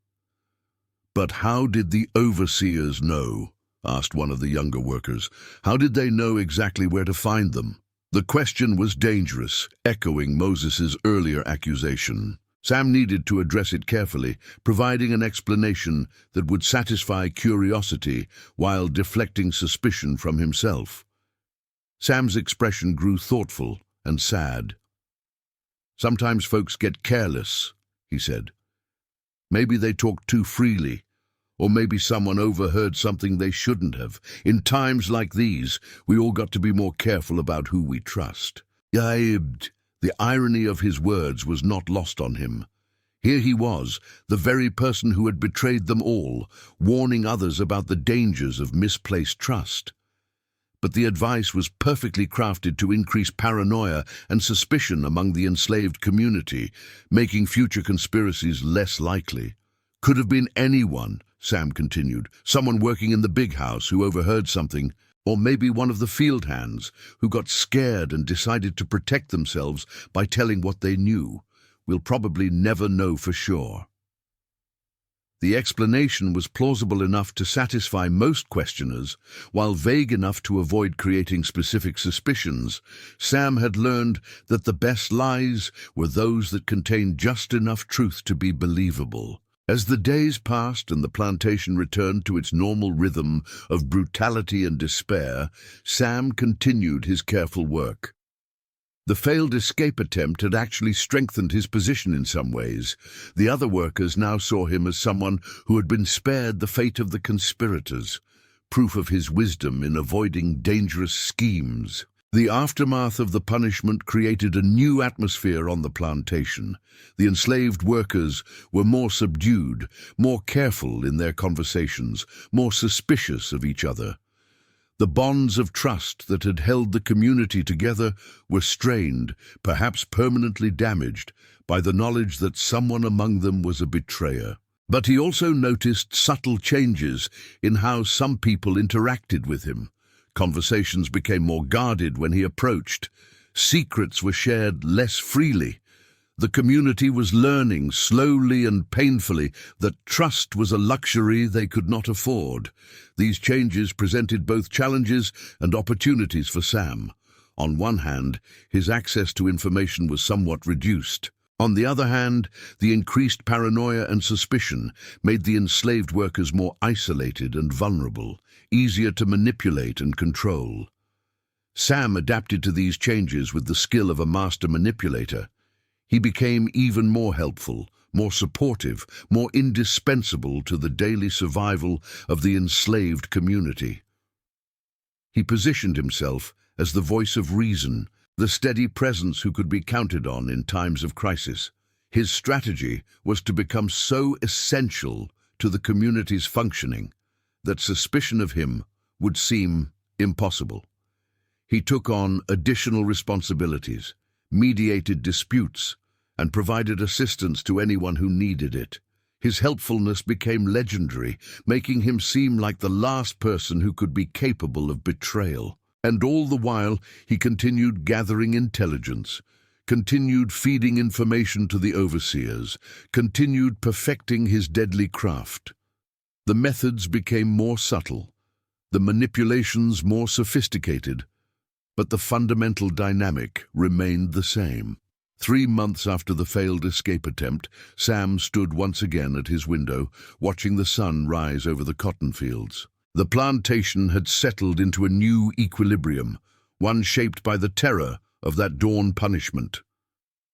"But how did the overseers know?" asked one of the younger workers. "How did they know exactly where to find them?" The question was dangerous, echoing Moses's earlier accusation. Sam needed to address it carefully, providing an explanation that would satisfy curiosity while deflecting suspicion from himself. Sam's expression grew thoughtful and sad. "Sometimes folks get careless," he said. "Maybe they talk too freely. Or maybe someone overheard something they shouldn't have. In times like these, we all got to be more careful about who we trust." The irony of his words was not lost on him. Here he was, the very person who had betrayed them all, warning others about the dangers of misplaced trust. But the advice was perfectly crafted to increase paranoia and suspicion among the enslaved community, making future conspiracies less likely. "Could have been anyone," Sam continued. "Someone working in the big house who overheard something, or maybe one of the field hands who got scared and decided to protect themselves by telling what they knew. We'll probably never know for sure." The explanation was plausible enough to satisfy most questioners, while vague enough to avoid creating specific suspicions. Sam had learned that the best lies were those that contained just enough truth to be believable. As the days passed and the plantation returned to its normal rhythm of brutality and despair, Sam continued his careful work. The failed escape attempt had actually strengthened his position in some ways. The other workers now saw him as someone who had been spared the fate of the conspirators, proof of his wisdom in avoiding dangerous schemes. The aftermath of the punishment created a new atmosphere on the plantation. The enslaved workers were more subdued, more careful in their conversations, more suspicious of each other. The bonds of trust that had held the community together were strained, perhaps permanently damaged, by the knowledge that someone among them was a betrayer. But he also noticed subtle changes in how some people interacted with him. Conversations became more guarded when he approached. Secrets were shared less freely. The community was learning, slowly and painfully, that trust was a luxury they could not afford. These changes presented both challenges and opportunities for Sam. On one hand, his access to information was somewhat reduced. On the other hand, the increased paranoia and suspicion made the enslaved workers more isolated and vulnerable, easier to manipulate and control. Sam adapted to these changes with the skill of a master manipulator. He became even more helpful, more supportive, more indispensable to the daily survival of the enslaved community. He positioned himself as the voice of reason, the steady presence who could be counted on in times of crisis. His strategy was to become so essential to the community's functioning that suspicion of him would seem impossible. He took on additional responsibilities, mediated disputes, and provided assistance to anyone who needed it. His helpfulness became legendary, making him seem like the last person who could be capable of betrayal. And all the while, he continued gathering intelligence, continued feeding information to the overseers, continued perfecting his deadly craft. The methods became more subtle, the manipulations more sophisticated, but the fundamental dynamic remained the same. 3 months after the failed escape attempt, Sam stood once again at his window, watching the sun rise over the cotton fields. The plantation had settled into a new equilibrium, one shaped by the terror of that dawn punishment.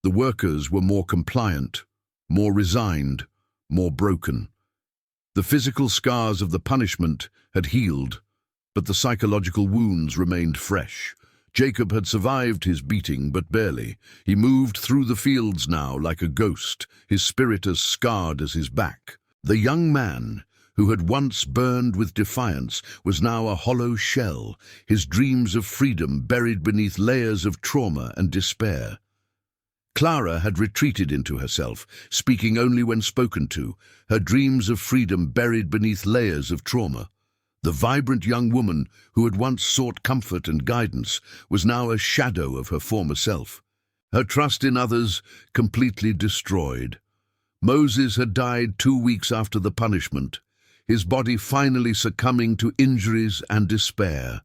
The workers were more compliant, more resigned, more broken. The physical scars of the punishment had healed, but the psychological wounds remained fresh. Jacob had survived his beating, but barely. He moved through the fields now like a ghost, his spirit as scarred as his back. The young man, who had once burned with defiance, was now a hollow shell, his dreams of freedom buried beneath layers of trauma and despair. Clara had retreated into herself, speaking only when spoken to, her dreams of freedom buried beneath layers of trauma. The vibrant young woman who had once sought comfort and guidance was now a shadow of her former self. Her trust in others completely destroyed. Moses had died 2 weeks after the punishment, his body finally succumbing to injuries and despair.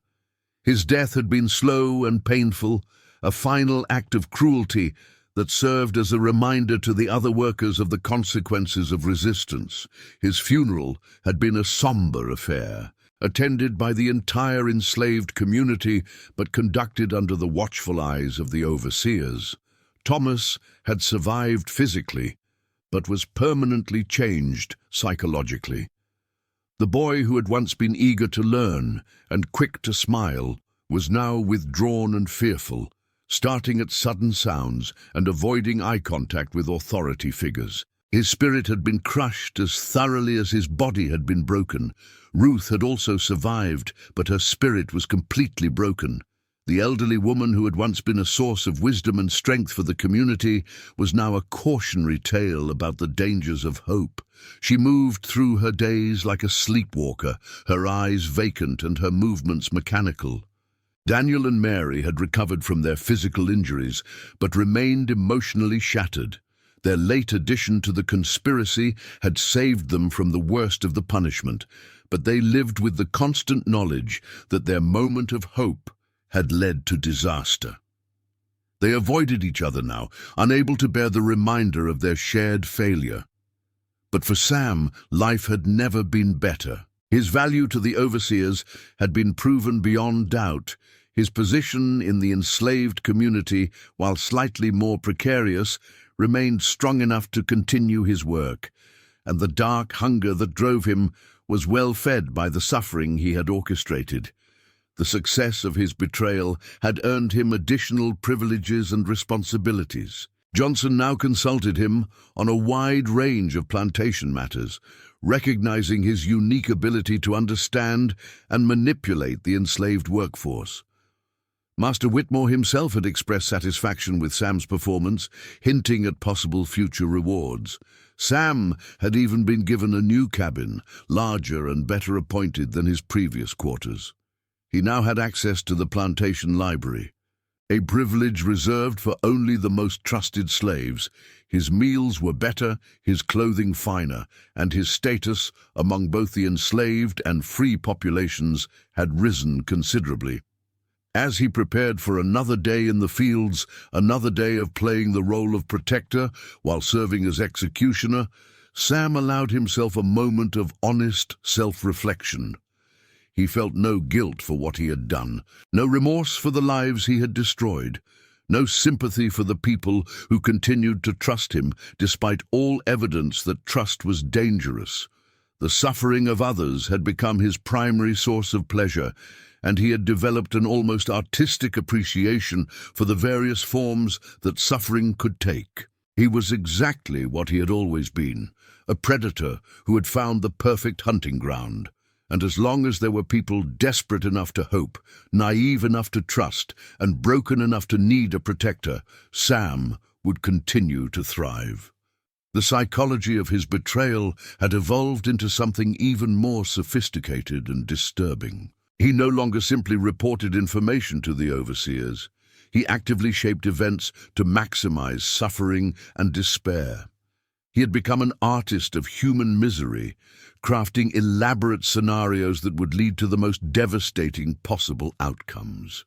His death had been slow and painful, a final act of cruelty that served as a reminder to the other workers of the consequences of resistance. His funeral had been a somber affair, attended by the entire enslaved community, but conducted under the watchful eyes of the overseers. Thomas had survived physically, but was permanently changed psychologically. The boy who had once been eager to learn and quick to smile was now withdrawn and fearful, starting at sudden sounds and avoiding eye contact with authority figures. His spirit had been crushed as thoroughly as his body had been broken. Ruth had also survived, but her spirit was completely broken. The elderly woman who had once been a source of wisdom and strength for the community was now a cautionary tale about the dangers of hope. She moved through her days like a sleepwalker, her eyes vacant and her movements mechanical. Daniel and Mary had recovered from their physical injuries, but remained emotionally shattered. Their late addition to the conspiracy had saved them from the worst of the punishment, but they lived with the constant knowledge that their moment of hope had led to disaster. They avoided each other now, unable to bear the reminder of their shared failure. But for Sam, life had never been better. His value to the overseers had been proven beyond doubt. His position in the enslaved community, while slightly more precarious, remained strong enough to continue his work, and the dark hunger that drove him was well fed by the suffering he had orchestrated. The success of his betrayal had earned him additional privileges and responsibilities. Johnson now consulted him on a wide range of plantation matters, recognizing his unique ability to understand and manipulate the enslaved workforce. Master Whitmore himself had expressed satisfaction with Sam's performance, hinting at possible future rewards. Sam had even been given a new cabin, larger and better appointed than his previous quarters. He now had access to the plantation library, a privilege reserved for only the most trusted slaves. His meals were better, his clothing finer, and his status among both the enslaved and free populations had risen considerably. As he prepared for another day in the fields, another day of playing the role of protector while serving as executioner, Sam allowed himself a moment of honest self-reflection. He felt no guilt for what he had done, no remorse for the lives he had destroyed, No sympathy for the people who continued to trust him despite all evidence that trust was dangerous. The suffering of others had become his primary source of pleasure, and he had developed an almost artistic appreciation for the various forms that suffering could take. He was exactly what he had always been, a predator who had found the perfect hunting ground. And as long as there were people desperate enough to hope, naive enough to trust, and broken enough to need a protector, Sam would continue to thrive. The psychology of his betrayal had evolved into something even more sophisticated and disturbing. He no longer simply reported information to the overseers. He actively shaped events to maximize suffering and despair. He had become an artist of human misery, crafting elaborate scenarios that would lead to the most devastating possible outcomes.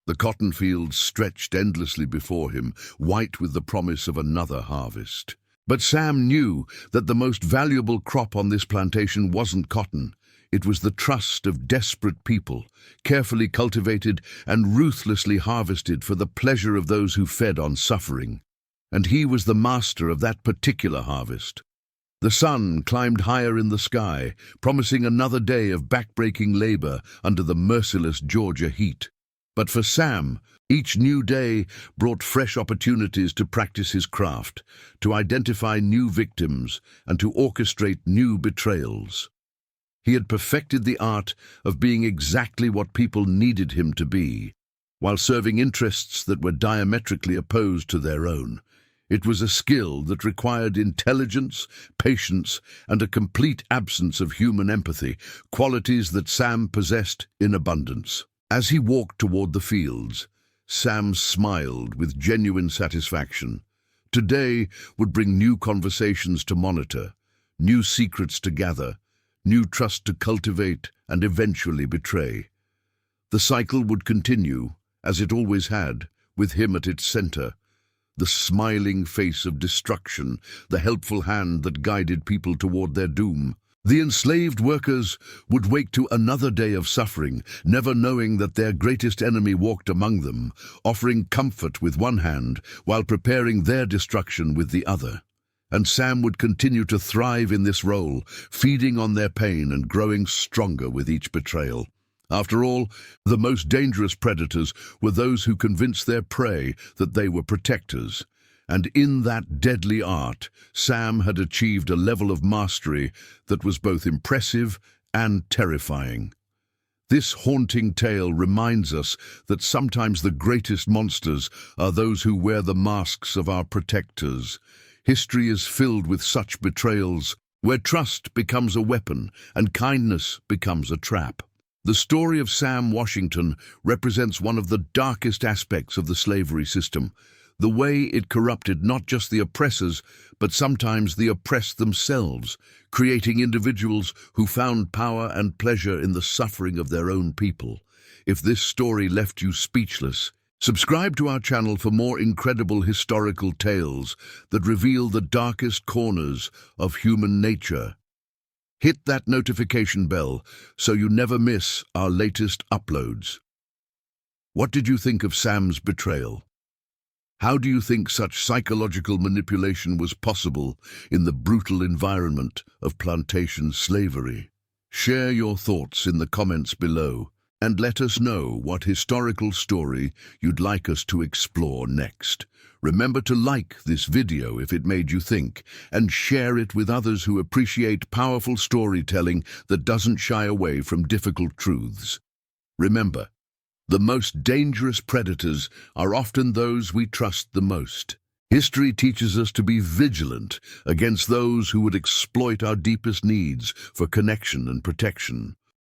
The cotton fields stretched endlessly before him, white with the promise of another harvest. But Sam knew that the most valuable crop on this plantation wasn't cotton. It was the trust of desperate people, carefully cultivated and ruthlessly harvested for the pleasure of those who fed on suffering. And he was the master of that particular harvest. The sun climbed higher in the sky, promising another day of backbreaking labor under the merciless Georgia heat. But for Sam, each new day brought fresh opportunities to practice his craft, to identify new victims, and to orchestrate new betrayals. He had perfected the art of being exactly what people needed him to be, while serving interests that were diametrically opposed to their own. It was a skill that required intelligence, patience, and a complete absence of human empathy, qualities that Sam possessed in abundance. As he walked toward the fields, Sam smiled with genuine satisfaction. Today would bring new conversations to monitor, new secrets to gather, new trust to cultivate, and eventually betray. The cycle would continue, as it always had, with him at its center. The smiling face of destruction, the helpful hand that guided people toward their doom. The enslaved workers would wake to another day of suffering, never knowing that their greatest enemy walked among them, offering comfort with one hand while preparing their destruction with the other. And Sam would continue to thrive in this role, feeding on their pain and growing stronger with each betrayal. After all, the most dangerous predators were those who convinced their prey that they were protectors. And in that deadly art, Sam had achieved a level of mastery that was both impressive and terrifying. This haunting tale reminds us that sometimes the greatest monsters are those who wear the masks of our protectors. History is filled with such betrayals, where trust becomes a weapon and kindness becomes a trap. The story of Sam Washington represents one of the darkest aspects of the slavery system, the way it corrupted not just the oppressors, but sometimes the oppressed themselves, creating individuals who found power and pleasure in the suffering of their own people. If this story left you speechless, subscribe to our channel for more incredible historical tales that reveal the darkest corners of human nature. Hit that notification bell so you never miss our latest uploads. What did you think of Sam's betrayal? How do you think such psychological manipulation was possible in the brutal environment of plantation slavery? Share your thoughts in the comments below and let us know what historical story you'd like us to explore next. Remember to like this video if it made you think, and share it with others who appreciate powerful storytelling that doesn't shy away from difficult truths. Remember, the most dangerous predators are often those we trust the most. History teaches us to be vigilant against those who would exploit our deepest needs for connection and protection.